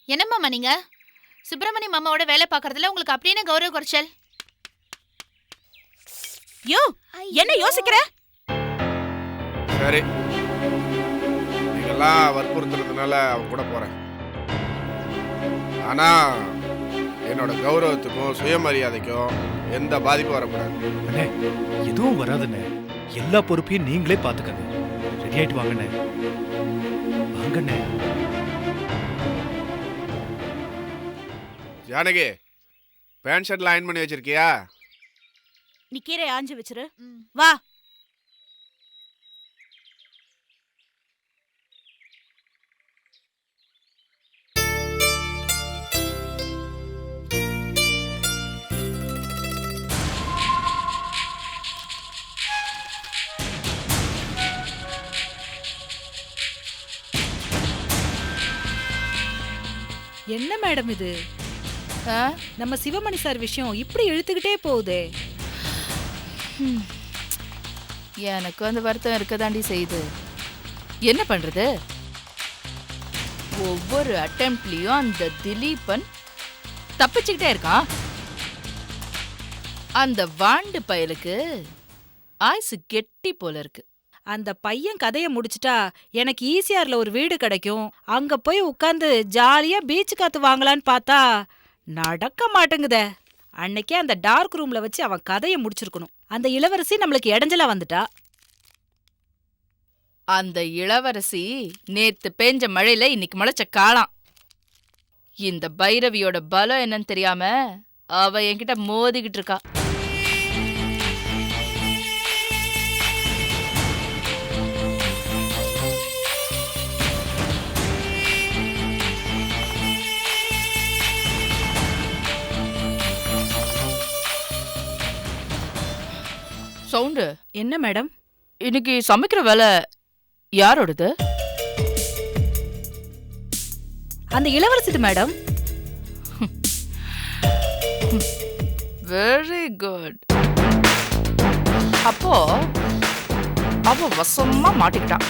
என்னம்மா நீங்க சுப்பிரமணி மாமாவோட வேலை பார்க்கறதுல உங்களுக்கு அப்படியே கௌரவ குறைச்சல்? யோ, என்ன யோசிக்கிற? சரி, நீங்கெல்லாம் வற்புறுத்துறதுனால அவன் கூட போறேன். ஆனா என்னோட கௌரவத்துக்கும் சுயமரியாதைக்கும் எந்த பாதிப்பும் வரக்கூடாது. அண்ணே, எதுவும் வராதுண்ணே, எல்லா பொறுப்பையும் நீங்களே பாத்துக்கங்க. ரெடி ஆயிட்டு வாங்கண்ணே. வாங்கண்ணே. ஜானகி, பேண்ட் ஷர்ட்ல அயன் பண்ணி வச்சிருக்கியா? நீ கீரை ஆஞ்சு வச்சிரு. வா. என்ன மேடம் இது? நம்ம சிவமணி சார் விஷயம் இப்படி இழுத்துக்கிட்டே போகுதே. எனக்கு அந்த வருத்தம் இருக்கதாண்டி செய்யுது. என்ன பண்றது? ஒவ்வொரு அட்டெம்ப்ட்லயும் அந்த திலீபன் தப்பிச்சுக்கிட்டே இருக்கான். அந்த வாண்டு பயலுக்கு ஆயுசு கெட்டி போல இருக்கு. அந்த பையன் கதையை முடிச்சிட்டா எனக்கு ஈசிஆர்ல ஒரு வீடு கிடைக்கும், அங்க போய் உட்கார்ந்து ஜாலியா பீச் காத்து வாங்கலான்னு பார்த்தா நடக்க மாட்டேங்குதே. அன்னைக்கே அந்த டார்க் ரூம்ல வச்சு அவன் கதையை முடிச்சிருக்கணும். அந்த இளவரசி நம்மளுக்கு இடைஞ்சலா வந்துட்டா. அந்த இளவரசி நேத்து பேஞ்ச மழையில இன்னைக்கு முளைச்ச காளாம். இந்த பைரவியோட பலம் என்னன்னு தெரியாம அவ என்கிட்ட மோதிக்கிட்டு இருக்கா. சவுண்டு. என்ன மேடம்? இன்னைக்கு சமைக்கிற வேலை யாரோடது? அந்த இளவரசி மேடம். Very good. அப்போ அவ வசமா மாட்டிக்கிட்டான்.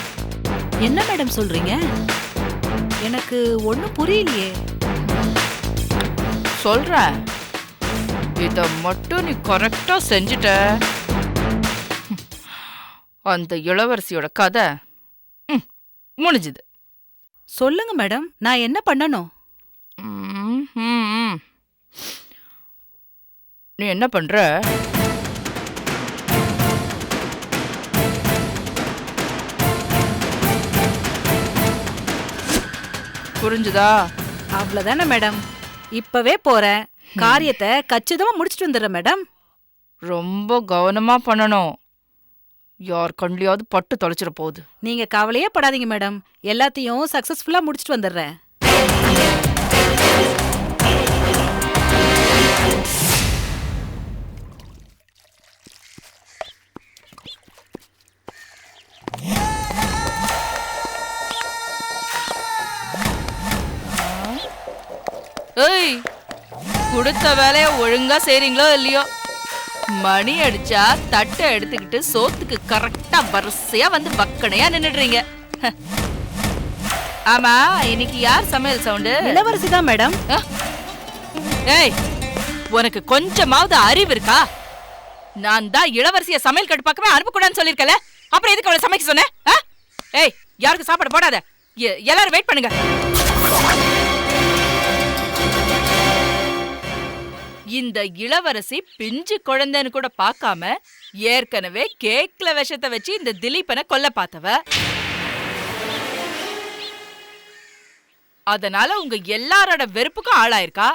என்ன மேடம் சொல்றீங்க? எனக்கு ஒண்ணும் புரியலையே. சொல்றேன், இத மட்டும் நீ கரெக்டா செஞ்சுட்ட, அந்த இளவரசியோட கதை முடிஞ்சுது. சொல்லுங்க மேடம், நான் என்ன பண்ணணும்? நீ என்ன பண்ற? புரிஞ்சுதா? அவ்வளவுதானே மேடம். இப்பவே போறேன். காரியத்தை கச்சிதமா முடிச்சிட்டு வந்துடுறேன் மேடம். ரொம்ப கவனமா பண்ணணும். யார் கண்ணியாவது பட்டு தொலைச்சிட போகுது. நீங்க கவலையே படாதீங்க மேடம். எல்லாத்தையும் சக்சஸ்ஃபுல்லா முடிச்சிட்டு வந்துடுறேன். ஏய், கொடுத்த வேலைய ஒழுங்கா செய்றீங்களோ இல்லையோ, மணி அடிச்சா தட்டை எடுத்துக்கிட்டு சோத்துக்கு கரெக்டா வரிசையா வந்து பக்கனையா நின்னுடுறீங்க. ஆமா, இன்னைக்கு யார் சமையல் சவுண்டு? இளவரசி தான் மேடம். ஏய், உனக்கு கொஞ்சமாவது அறிவு இருக்கா? நான் தான் இளவரசிய சமையல் கட்டு பக்கமே அனுப்பக்கூடாதுன்னு சொல்லிருக்கல, அப்புறம் எதுக்கு அவளை சமைக்க சொன்னேன்? ஏய், யாருக்கு சாப்பாடு போடாத, எல்லாரும் வெயிட் பண்ணுங்க. இந்த இளவரசி பிஞ்சு குழந்தைன்னு கூட பார்க்காம ஏற்கனவே கேக்ல விஷத்தை வச்சு இந்த திலீபனை கொல்ல பார்த்தவ. அதனால உங்க எல்லாரோட வெறுப்புக்கும் ஆளாயிருக்கா.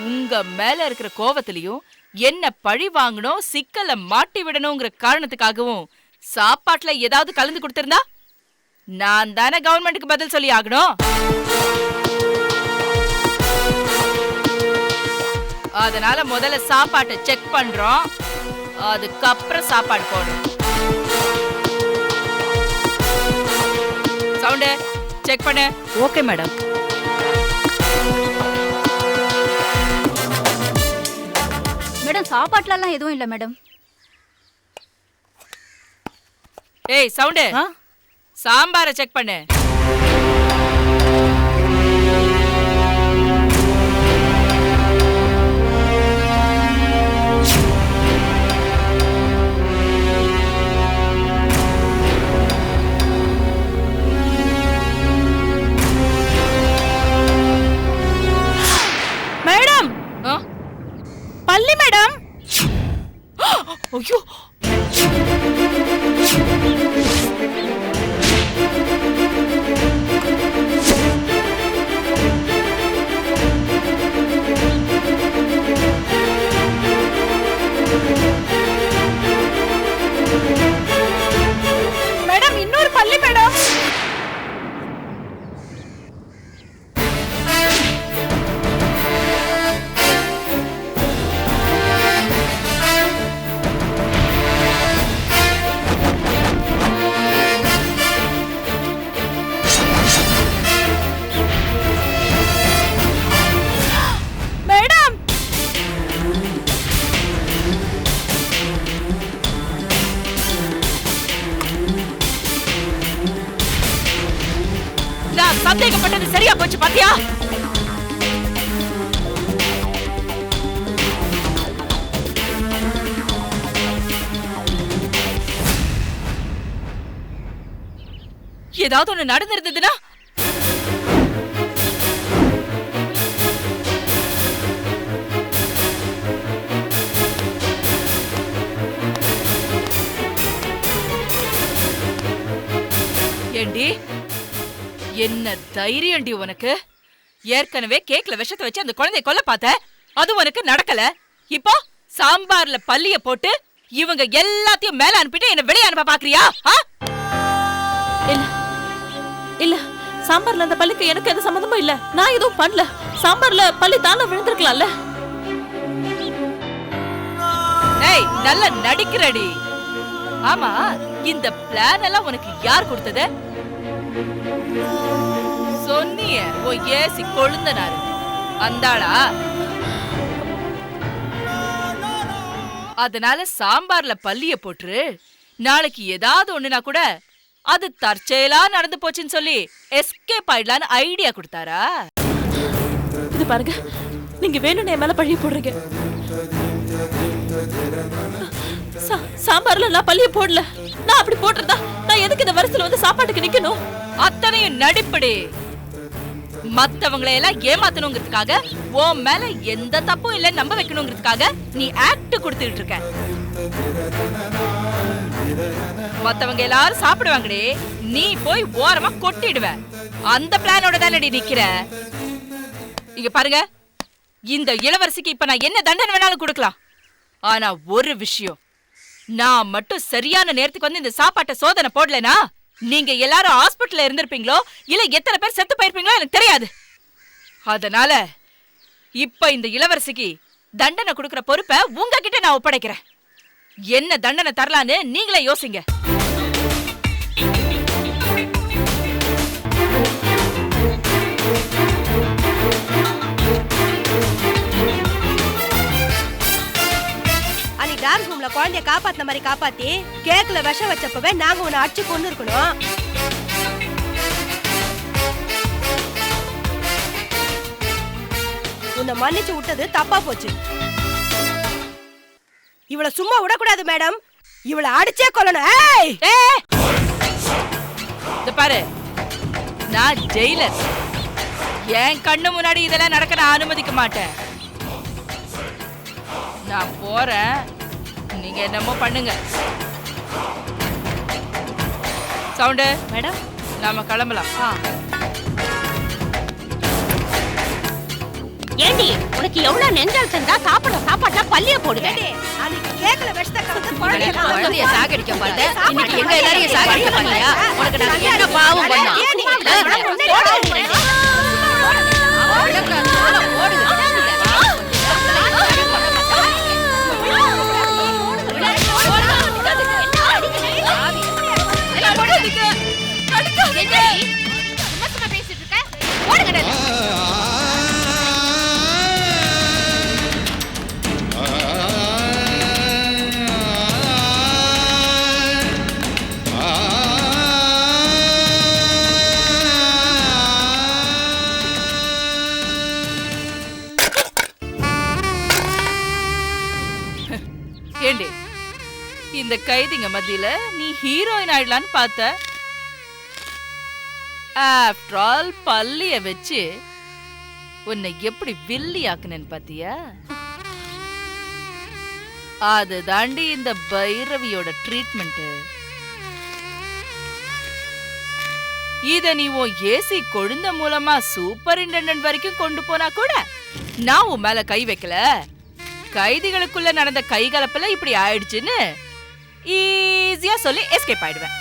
உங்க மேல இருக்கிற கோவத்திலையும் என்ன பழி வாங்கணும், சிக்கல மாட்டி விடணுங்கிற காரணத்துக்காகவும் சாப்பாட்டுல ஏதாவது கலந்து கொடுத்திருந்தா நான் தானே கவர்மெண்ட்டுக்கு பதில் சொல்லி ஆகணும். அதனால முதல்ல சாப்பாட்டை செக் பண்றோம், அதுக்கப்புறம் சாப்பாடு போடுறோம். சவுண்டு செக் பண்ணு. Okay madam. மேடம், சாப்பாட்டுல எதுவும் இல்ல மேடம். ஏய் சவுண்டு, சாம்பாரை செக் பண்ணு. மேடம், பள்ளி மேடம். ஐயோ, மேடம், இன்னொரு பள்ளி மேடம். சந்தேகப்பட்டது சரியா போச்சு பாத்தியா? ஏதாவது ஒண்ணு நடந்திருந்ததுன்னா ஏண்டி, என்ன தைரியம்டி உனக்கு? ஏற்கனவே கேக்ல விஷத்தை வச்சு அந்த குழந்தைய கொல்ல பார்த்த, அது உனக்கு நடக்கல. இப்போ சாம்பார்ல பல்லிய போட்டு இவங்க எல்லாத்தையும் மேல அனுப்பிட்டு என்ன வெளியே அனுப்ப பாக்குறியா? இல்ல இல்ல, சாம்பார்ல அந்த பல்லிக்கு எனக்கு எந்த சம்மந்தமும் இல்ல. நான் எதுவும் பண்ணல. சாம்பார்ல பல்லி தானே விழுந்திருக்கலாம்ல. ஏய் நல்லா நடிக்கிறடி. ஆமா, இந்த பிளான் எல்லாம் உனக்கு யார் கொடுத்தது? சொன்னியே ஓ ஏசி கொழுந்தனாரு அந்தாளா? அதனால சாம்பார்ல பல்லிய போட்டு நாளைக்கு ஏதாவது ஒண்ணுனா கூட அது தற்செயலா நடந்து போச்சுன்னு சொல்லி எஸ்கேப் ஆயிடலான்னு ஐடியா கொடுத்தாரா? இது பாருங்க, நீங்க வேணும்னு என் மேல பழிய போடுறீங்க. சாம்பார்ல நான் பழிய போடல. நான் அப்படி போட்டிருந்தா நான் எதுக்கு இந்த வரிசையில வந்து சாப்பாட்டுக்கு நிக்கணும்? அத்தனையும் நடிப்படி. மத்தவங்களை எல்லாம் ஏமாத்தணுங்கிறதுக்காக உன் மேல எந்த தப்பும் இல்ல நம்ப வைக்கணுங்கிறதுக்காக நீ ஆக்ட் கொடுத்துட்டு இருக்க. மத்தவங்க எல்லாரும் சாப்பிடுவாங்கடே, நீ போய் ஓரமா கொட்டிடுவ. அந்த பிளானோட தானடி நிக்கிற. இங்க பாருங்க, இந்த இளவரசிக்கு இப்ப நான் என்ன தண்டனை வேணாலும் கொடுக்கலாம். ஆனா ஒரு விஷயம், நான் மட்டும் சரியான நேரத்துக்கு வந்து இந்த சாப்பாட்டை சோதனை போடலனா நீங்க எல்லாரும் ஹாஸ்பிட்டல்ல இருந்திருப்பீங்களோ இல்ல எத்தனை பேர் செத்து போயிருப்பீங்களோ எனக்கு தெரியாது. அதனால இப்ப இந்த இளவரசிக்கு தண்டனை கொடுக்கிற பொறுப்பை உங்ககிட்ட நான் ஒப்படைக்கிறேன். என்ன தண்டனை தரலான்னு நீங்களே யோசிங்க. டார்க் ரூம்ல குழந்தைய காப்பாத்தின மாதிரி காப்பாத்தி கேக்ல விஷம் வச்சப்பவே நாங்க உன்னை அடிச்சு கொண்டு இருக்கணும். உன்னை மன்னிச்சு விட்டது தப்பா போச்சு. இவளை சும்மா விடக்கூடாது மேடம், இவளை அடிச்சே கொல்லணும். பாரு, நான் ஜெயிலர். என் கண்ணு முன்னாடி இதெல்லாம் நடக்க நான் அனுமதிக்க மாட்டேன். நான் போறேன், நீங்க என்னமோ பண்ணுங்க. சவுண்டு மேடம், நாம கிளம்பலாம். ஏண்டி உனக்கு எவ்வளவு நெஞ்சல் செஞ்சா சாப்பாட்டுல பல்லிய போடுவேன். அன்னைக்கு கேக்ல விஷத்தை கலந்து குழந்தைய சாகடிக்க பார்த்தேன், இன்னைக்கு எங்க எல்லாரையும் சாகடிக்க பண்ணியா? உனக்கு நான் என்ன பாவம் பண்ணா? ஏண்டி, இந்த கைதிங்க மத்தியில நீ ஹீரோயின் ஆயிடலான்னு பார்த்த. ஆஃப்டர் ஆல் பல்லிய வச்சு உன்னை எப்படி வில்லி ஆக்குனேன்னு பாத்தியா? அது தாண்டி இந்த பைரவியோட ட்ரீட்மெண்ட். இத நீ உன் ஏசி கொழுந்த மூலமா சூப்பரிண்டெண்டன்ட் வரைக்கும் கொண்டு போனா கூட நான் உன் மேல கை வைக்கல. கைதிகளுக்குள்ள நடந்த கைகலப்புல இப்படி ஆயிடுச்சுன்னு ஈஸியா சொல்லி எஸ்கேப் ஆயிடுவேன்.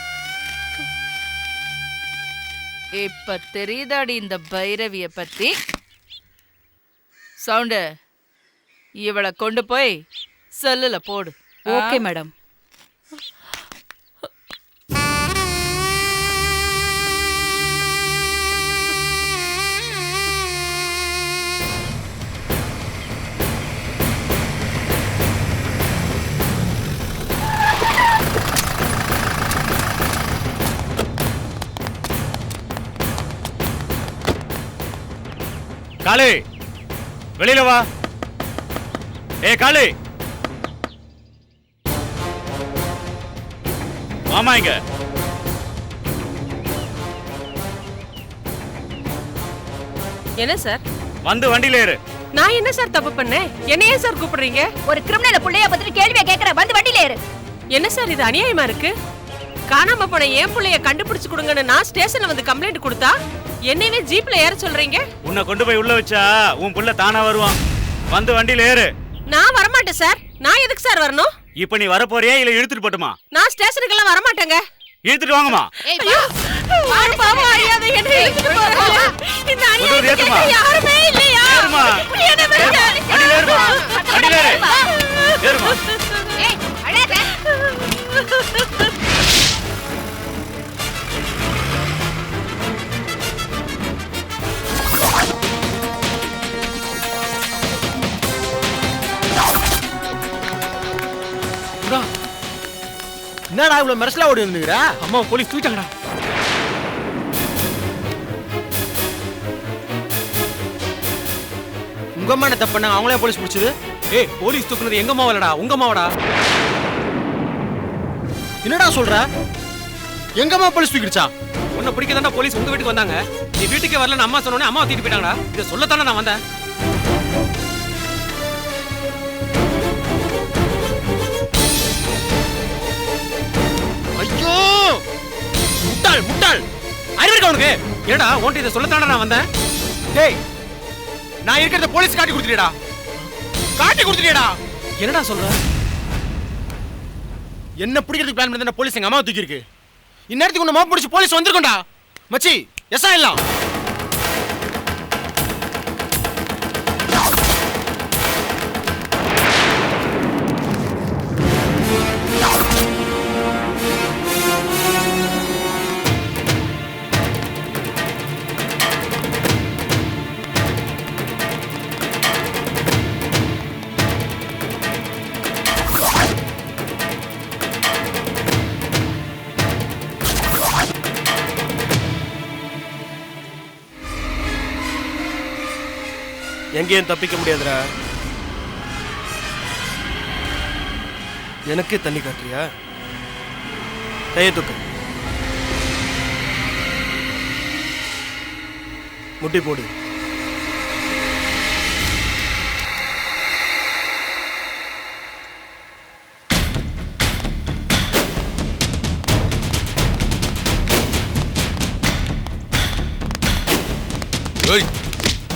இப்ப தெரியுதாடி இந்த பைரவிய பத்தி? சவுண்டு, இவளை கொண்டு போய் செல்லுல போடு. Okay madam. காளி, வெளியில வா. ஏ காளி, மாமா இங்க. என்ன சார்? வந்து வண்டியில ஏறு. நான் என்ன சார் தப்பு பண்ணேன்? என்ன ஏன் சார் கூப்பிடுறீங்க? ஒரு கிரிமினல் புள்ளைய பத்தி கேள்வியா கேக்குற, வந்து வண்டியில ஏறு. என்ன சார் இது அநியாயமா இருக்கு? காணாம போன என் புள்ளைய கண்டுபிடிச்சு கொடுங்கன்னு நான் ஸ்டேஷன்ல வந்து கம்ப்ளைண்ட் கொடுத்தா என்னையே ஜீப்ல ஏற சொல்றீங்க? உன்னை கொண்டு போய் உள்ள வச்சா உன் புள்ள தானா வருவான். வந்து வண்டியில ஏறு. நான் வரமாட்டேன் சார். நான் எதுக்கு சார் வரணும்? இப்ப நீ வர போறியா இல்ல இழுத்துட்டு போட்டுமா? நான் ஸ்டேஷனுக்கு எல்லாம் வரமாட்டேங்க. இழுத்துட்டு வாங்கம்மா. ஆறு பாவம் அறியாத என்ன இழுத்துட்டு போறாங்க. இந்த அநியாயத்துக்கு யாருமே இல்லையா? ஏறுமா. என்ன விடுங்க. அடியில ஏறுமா. அடியில ஏறு. ஏறுமா. ஏய் என்னடா இவ்வளவு மெரசலா ஓடி வந்துக்கிற? அம்மா போலீஸ் தூக்கிட்டாங்கடா. உங்க அம்மா என்ன தப்பு பண்ணாங்க? அவங்களே போலீஸ் பிடிச்சது? ஏய், போலீஸ் தூக்குனது எங்க அம்மாவலடா, உங்க அம்மாவடா. என்னடா சொல்ற? எங்க அம்மா போலீஸ் தூக்கிடுச்சா? உன்னை பிடிக்கதாண்டா போலீஸ் உங்க வீட்டுக்கு வந்தாங்க. நீ வீட்டுக்கே வரலன்னு அம்மா சொன்னோடனே அம்மா தூக்கிட்டு போயிட்டாங்கடா. இதை சொல்லத்தானே நான் வந்தேன். ஐயோ முட்டாள் முட்டாள் அறிவிருக்க உனக்கு? ஏடா உன்கிட்ட இதை சொல்லத்தானே நான் வந்தேன். டேய், நான் இருக்கிறத போலீஸ் காட்டி கொடுத்துட்டியடா. காட்டி கொடுத்துட்டியடா. என்னடா சொல்ற? என்ன பிடிக்கிறதுக்கு பிளான் பண்ணி போலீஸ் எங்க அம்மா தூக்கி இருக்கு. இந்நேரத்துக்கு உன்னை மாப்பு பிடிச்சி போலீஸ் வந்திருக்கோண்டா. மச்சி எஸ்ஸா இல்ல. எங்கேயும் தப்பிக்க முடியாதுடா. எனக்கே தண்ணி காட்டுறியா? கையை தூக்கு. முட்டி போடு.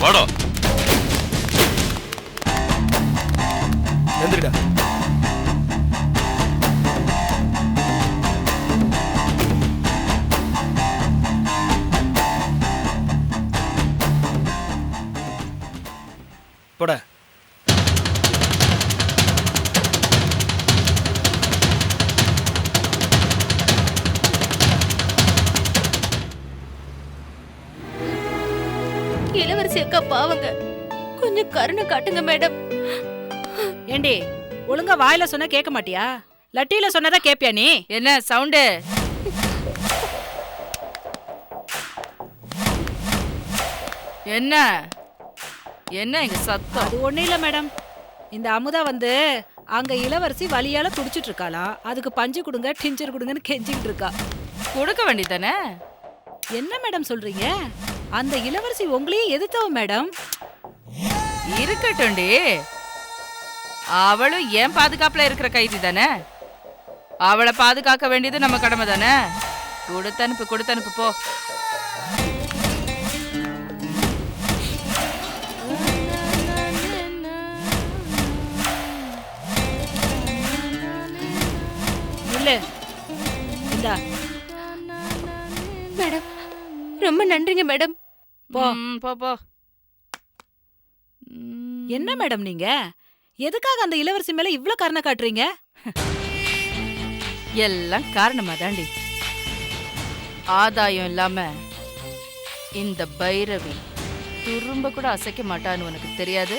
வாடா. எந்திரிடா. போடா. இளவரசி அக்கா பாவங்க, கொஞ்சம் கருணை காட்டுங்க மேடம். ஏண்டி ஒழுங்கா வாயில சொன்னா கேட்க மாட்டியா? லட்டியில சொன்னதா கேப்பியா நீ? என்ன சவுண்டு? என்ன என்ன இங்க சத்தம்? அது ஒண்ணு இல்ல மேடம். இந்த அமுதா வந்து அங்க இளவரசி வலியால துடிச்சிட்டு இருக்காளா, அதுக்கு பஞ்சு கொடுங்க டிஞ்சர் கொடுங்கன்னு கெஞ்சிக்கிட்டு இருக்கா. கொடுக்க வேண்டியதானே? என்ன மேடம் சொல்றீங்க? அந்த இளவரசி உங்களையே எதிர்த்தவ மேடம். இருக்கட்டும்டி, அவளும் ஏன் பாதுகாப்புல இருக்கிற கைதி தானே. அவளை பாதுகாக்க வேண்டியது நம்ம கடமை தானே. கொடுத்தனுப்பு கொடுத்தனுப்பு போ. இல்ல இந்தா மேடம், ரொம்ப நன்றிங்க மேடம். போ போ போ. என்ன மேடம் நீங்க எதுக்காக அந்த இளவரசி மேல இவ்ளோ கருணை காட்டுறீங்க? எல்லாம் காரணமா தாண்டி. ஆதாயம் இல்லாம இந்த பைரவி துரும்ப கூட அசைக்க மாட்டான்னு உனக்கு தெரியாது?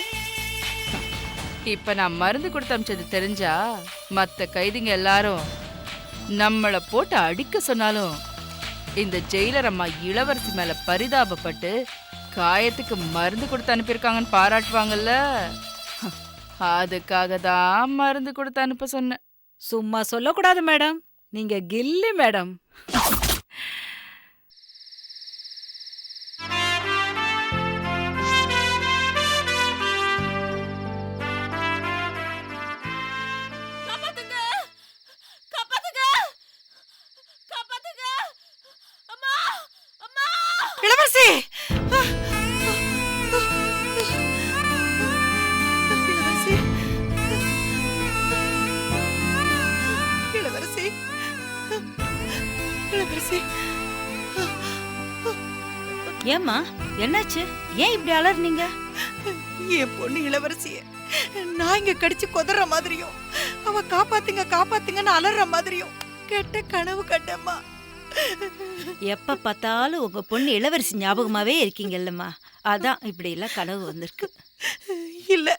இப்ப நான் மருந்து கொடுத்து அமிச்சது தெரிஞ்சா மத்த கைதிங்க எல்லாரும் நம்மள போட்டு அடிக்க சொன்னாலும் இந்த ஜெயிலர் அம்மா இளவரசி மேல பரிதாபப்பட்டு காயத்துக்கு மருந்து கொடுத்து அனுப்பியிருக்காங்கன்னு பாராட்டுவாங்கல்ல. அதுக்காக தான் மருந்து கொடுத்து அனுப்ப சொன்னேன். சும்மா சொல்லக்கூடாது மேடம், நீங்க கில்லி மேடம். இளவரசி இளவரசி இளவரசி. ஏம்மா என்னாச்சு? ஏன் இப்படி அலர்னீங்க? என் பொண்ணு இளவரசிய நான் இங்க கடிச்சு கொதற மாதிரியும், அவ காப்பாத்துங்க காப்பாத்துங்கன்னு அலற மாதிரியும் கெட்ட கனவு கண்டம்மா. எப்ப பார்த்தாலும் உங்க பொண்ணு இளவரசி ஞாபகமாவே இருக்கீங்கல்லம்மா, அதான் இப்படி எல்லாம் கனவு வந்திருக்கு. இல்ல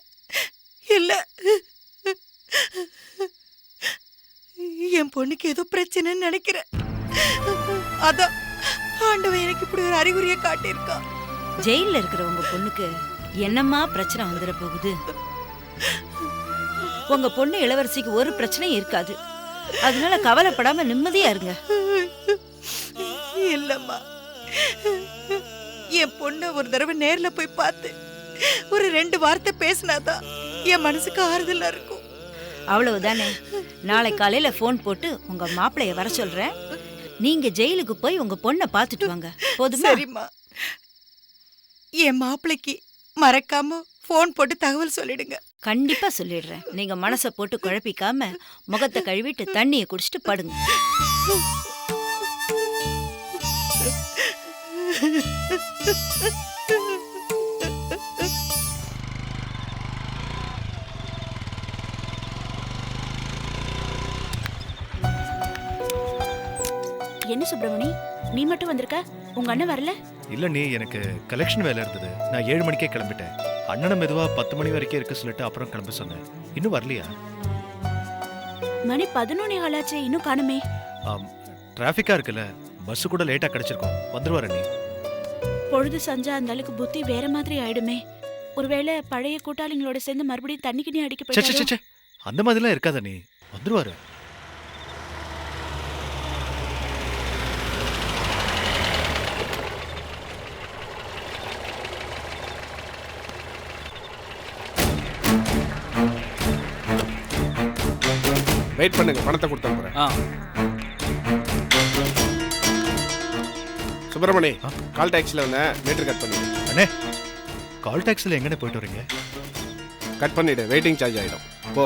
இல்ல என் பொண்ணுக்கு ஏதோ பிரச்சனைன்னு நினைக்கிறேன். அதான் ஆண்டவன் எனக்கு இப்படி ஒரு அறிகுறியை காட்டியிருக்கான். ஜெயில்ல இருக்கிற உங்க பொண்ணுக்கு என்னம்மா பிரச்சனை வந்துட போகுது? உங்க பொண்ணு இளவரசிக்கு ஒரு பிரச்சனையும் இருக்காது. அதனால கவலைப்படாம நிம்மதியா இருங்க. இல்லம்மா, என் பொண்ணு ஒரு தடவை நேர்ல போய் பார்த்து ஒரு 2 வார்த்தை பேசினாதான் என் மனசுக்கு ஆறுதலா இருக்கும். அவ்வளவுதானே. நாளை காலையில போன் போட்டு உங்க மாப்பிளைய வர சொல்றேன். நீங்க ஜெயிலுக்கு போய் உங்க பொண்ணை பார்த்துட்டு வாங்க. போதுமா? சரிம்மா. என் மாப்பிளைக்கு மறக்காம போன் போட்டு தகவல் சொல்லிடுங்க. கண்டிப்பா சொல்லிடுறேன். நீங்க மனசை போட்டு குழப்பிக்காம முகத்தை கழுவிட்டு தண்ணியை குடிச்சிட்டு படுங்க. என்ன சுப்பிரமணி, நீ மட்டும் வந்திருக்க? உங்க அண்ணன் வரல? இல்ல நீ, எனக்கு கலெக்ஷன் வேலை இருந்தது. நான் 7 மணிக்கே கிளம்பிட்டேன். அண்ணனை மெதுவா 10 மணி வரைக்கும் இருக்க சொல்லிட்டு அப்புறம் கிளம்ப சொன்னேன். இன்னும் வரலையா? மணி 11 ஆச்சு, இன்னும் காணுமே. டிராஃபிக்கா இருக்குல்ல, பஸ் கூட லேட்டா கிடைச்சிருக்கும். வந்துருவாரு நீ. பொழுது சஞ்சா அந்த அளவுக்கு புத்தி வேற மாதிரி ஆயிடுமே. ஒருவேளை பழைய கூட்டாளிங்களோட சேர்ந்து மறுபடியும் தண்ணிக்கு நீ அடிக்க போயிட்டாரோ? அந்த மாதிரிலாம் இருக்காத நீ. வந்துருவாரு. வெயிட் பண்ணுங்க, பணத்தை கொடுத்து அனுப்புறேன். சுப்பிரமணி, கால் டாக்ஸில வந்தேன், மீட்டர் கட் பண்ணிடு. அண்ணே, கால் டாக்ஸில எங்கனே போயிட்டு வரீங்க? கட் பண்ணிடு, வெயிட்டிங் சார்ஜ் ஆயிடும். போ.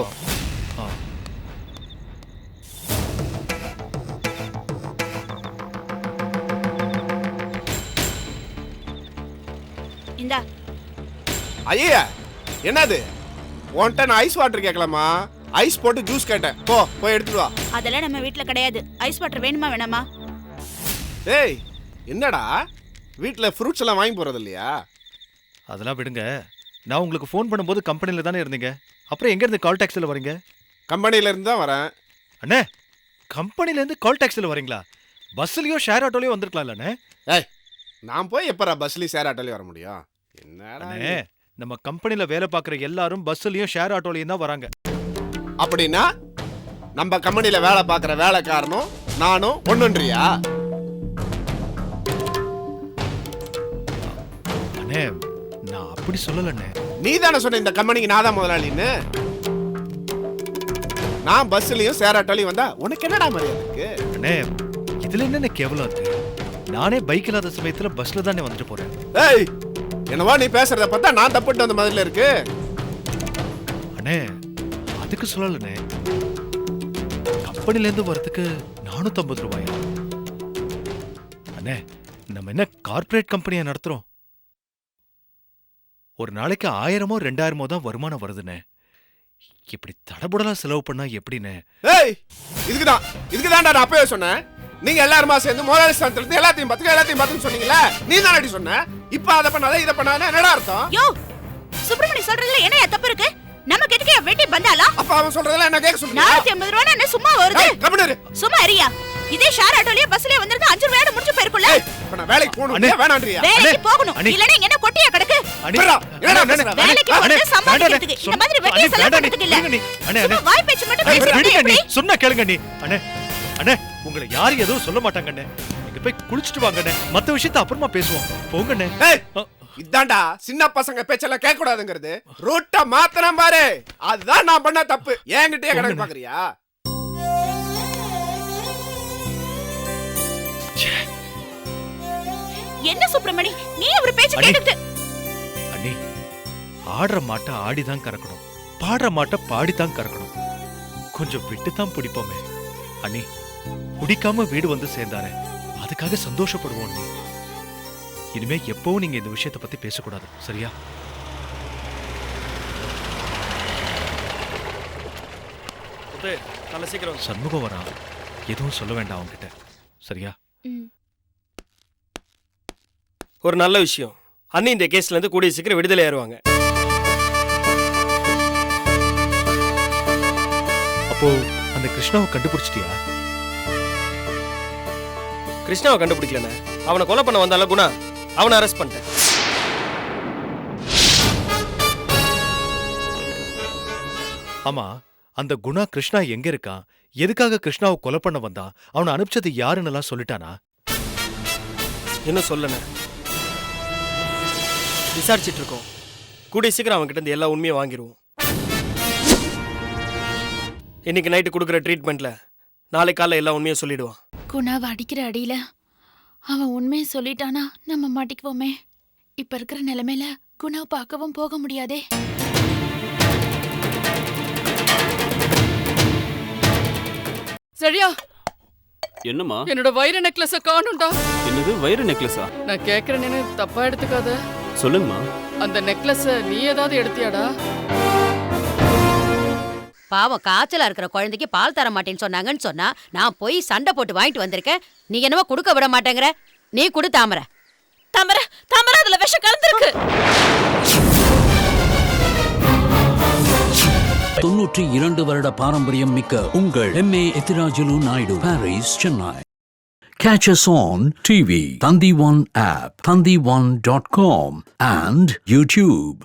இந்தா. ஐயா, என்னது? ஒன்ட்ட நான் ஐஸ் வாட்டர் கேட்கலாமா? ஐஸ் போட்டு ஜூஸ் கேட்டேன். போய் எடுத்துட்டு வா. அதெல்லாம் நம்ம வீட்ல கிடையாது. ஐஸ் வாட்டர் வேணுமா வேணாமா? டேய், என்னடா வீட்ல ஃப்ரூட்ஸ் எல்லாம் வாங்கி போறது இல்லையா? அதெல்லாம் விடுங்க. நான் உங்களுக்கு ஃபோன் பண்ணும்போது கம்பெனில தானே இருந்தீங்க. அப்புறம் எங்க இருந்து கால் டாக்ஸில வரீங்க? கம்பெனில இருந்து தான் வரேன். அண்ணே, கம்பெனில இருந்து கால் டாக்ஸில வரீங்களா? பஸ்லயோ ஷேர் ஆட்டோலயோ வந்திருக்கலாம்ல அண்ணே. ஏய், நான் போய் எப்பறா பஸ்லயும் ஷேர் ஆட்டோலயும் வர முடியும்? என்னடா அண்ணே, நம்ம கம்பெனில வேலை பார்க்குற எல்லாரும் பஸ்லயும் ஷேர் ஆட்டோலயும் தான் வராங்க. அப்படின்னா நம்ம கம்பெனில வேலை பார்க்குற வேலைக்காரனும் நானும் ஒண்ணுன்றியா? அண்ணே, நான் அப்படி சொல்லலண்ணே. நீ தானே சொன்ன இந்த கம்பெனிக்கு நான் தான் முதலாளின்னு. நான் பஸ்லயும் ஷேர் ஆட்டோலயும் வந்தா உனக்கு என்னடா மரியாதை இருக்கு? அண்ணே, இதுல என்ன கேவலம் இருக்கு? நானே பைக் இல்லாத சமயத்துல பஸ்ல தானே வந்துட்டு போறேன். ஏய், என்னவா நீ பேசுறத பார்த்தா நான் தப்புட்டு வந்த மாதிரில இருக்கு. அண்ணே, அதுக்கு சொல்லலண்ணே. கம்பெனில இருந்து வரதுக்கு 450 ரூபாயா? அண்ணே, நம்ம என்ன கார்ப்பரேட் கம்பெனியா நடத்துறோம்? ஒரு நாளைக்கு 1000மோ 2000மோ தான் வருமானம் வருதுண்ணே. இப்படி தடபுடலா செலவு பண்ணா எப்படின்னு? ஏய், இதுக்குதான்டா நான் அப்பவே சொன்னேன். நீங்க எல்லாருமா சேர்ந்து முதலாளி ஸ்தானத்துல இருந்து எல்லாத்தையும் பார்த்துன்னு சொன்னீங்களே, நீ தானே அடி சொன்ன. இப்ப அதை பண்ணாத இதை பண்ணாத என்னடா அர்த்தம்? யோ, சுப்பிரமணி சொல்றதுல என்ன தப்பு இருக்கு? நமக்கு எதுக்கு வெட்டி பந்தாலா? அப்ப அவன் சொல்றதெல்லாம் என்ன கேட்க சொல்றீங்க? 450 ரூபாய் என்ன சும்மா வருது? கம்முனு. சும்மா அறியா? இதே ஷேர் ஆட்டோலயே பஸ்லயே வந்திருந்தா 5 ரூபாயோட முடிஞ்சு போயிருக்கும்ல. இப்ப நான் வேலைக்கு போகணும், வேணான்றியா? வேலைக்கு போகணும். இல்லனா இங்க என்ன கொட்டியா கிடக்கு? வேலைக்கு வந்து சம்பாதிக்கிறதுக்கு இந்த மாதிரி வெட்டிய செலவு பண்றதுக்கு இல்ல. சும்மா வாய் பேச்சு மட்டும் பேசுறீங்க. சொன்னா கேளுங்க நீ. அண்ணே, உங்களை யாரும் எதுவும் சொல்ல மாட்டாங்க அண்ணே. நீங்க போய் குளிச்சிட்டு வாங்க அண்ணே. மத்த விஷயத்தை அப்புறமா பேசுவோம். போங்க அண்ணே. இதான்டா சின்ன பசங்க பேச்செல்லாம் கேட்க கூடாதுங்கிறது. ரூட்ட மாத்தணும் பாரு, அதுதான் நான் பண்ண தப்பு. என்கிட்டயே கணக்கு பாக்குறியா? என்ன சுப்பிரமணி, நீ ஒரு பேச்சு கேட்டுட்டு? அண்ணி, ஆடுற மாட்டை ஆடிதான் கறக்கணும், பாடுற மாட்டை பாடித்தான் கறக்கணும். கொஞ்சம் விட்டு தான் பிடிப்போமே. அண்ணி, குடிக்காம வீடு வந்து சேர்ந்தானே, அதுக்காக சந்தோஷப்படுவோம். நீ இனிமே எப்பவும் நீங்க இந்த விஷயத்தை பத்தி பேசக்கூடாது, சரியா? சண்முகம் வரா, எதுவும் சொல்ல வேண்டாம் அவன்கிட்ட, சரியா? ஒரு நல்ல விஷயம், அண்ணி இந்த கேஸ்ல இருந்து கூடிய சீக்கிரம் விடுதலை ஏறுவாங்க. அப்போ அந்த கிருஷ்ணாவை கண்டுபிடிச்சிட்டியா? கிருஷ்ணாவை கண்டுபிடிக்கலண்ணே. அவனை கொலை பண்ண வந்தால குணா, அவனை அரெஸ்ட் பண்ணிட்டேன். ஆமா, அந்த குணா கிருஷ்ணா எங்க இருக்கான், எதுக்காக கிருஷ்ணாவை கொலை பண்ண வந்தான், அவனை அனுப்பிச்சது யாருன்னு எல்லாம் சொல்லிட்டானா? என்ன சொல்லண்ணே, விசாரிச்சிட்டு இருக்கோம். கூடிய சீக்கிரம் அவன் கிட்ட இருந்து எல்லா உண்மையை வாங்கிடுவோம். இன்னைக்கு நைட்டு கொடுக்குற ட்ரீட்மெண்ட்ல நாளை காலைல எல்லா உண்மையை சொல்லிடுவான். குணாவை அடிக்கிற அடியில அவன் உண்மையை சொல்லிட்டானா நம்ம மாட்டிக்குவோமே. இப்ப இருக்கிற நிலைமையில குணாவை பார்க்கவும் போக முடியாதே. சரியா? என்னம்மா? என்னோட வைர நெக்லஸ காணும்டா. என்னது வைர நெக்லஸா? நான் கேக்குறேன்னு தப்பா எடுத்துக்காத. சொல்லுங்கம்மா. அந்த நெக்லஸ நீ ஏதாவது எடுத்தியாடா? பாவம் காய்ச்சலா இருக்கிற குழந்தைக்கு பால் தர மாட்டேன்னு சொன்னாங்கன்னு சொன்னா நான் போய் சண்டை போட்டு வாங்கிட்டு வந்திருக்கேன். நீ என்னவோ கொடுக்க விட மாட்டேங்கிற. நீ குடு தாமரை. தாமரை தாமரை அதுல விஷம் கலந்துருக்கு. 92 வருட பாரம்பரியம் மிக்க உங்கள் MA Ethirajulu Naidu, Paris, Chennai. Catch us on TV, Thandivan app, thandivan.com and YouTube.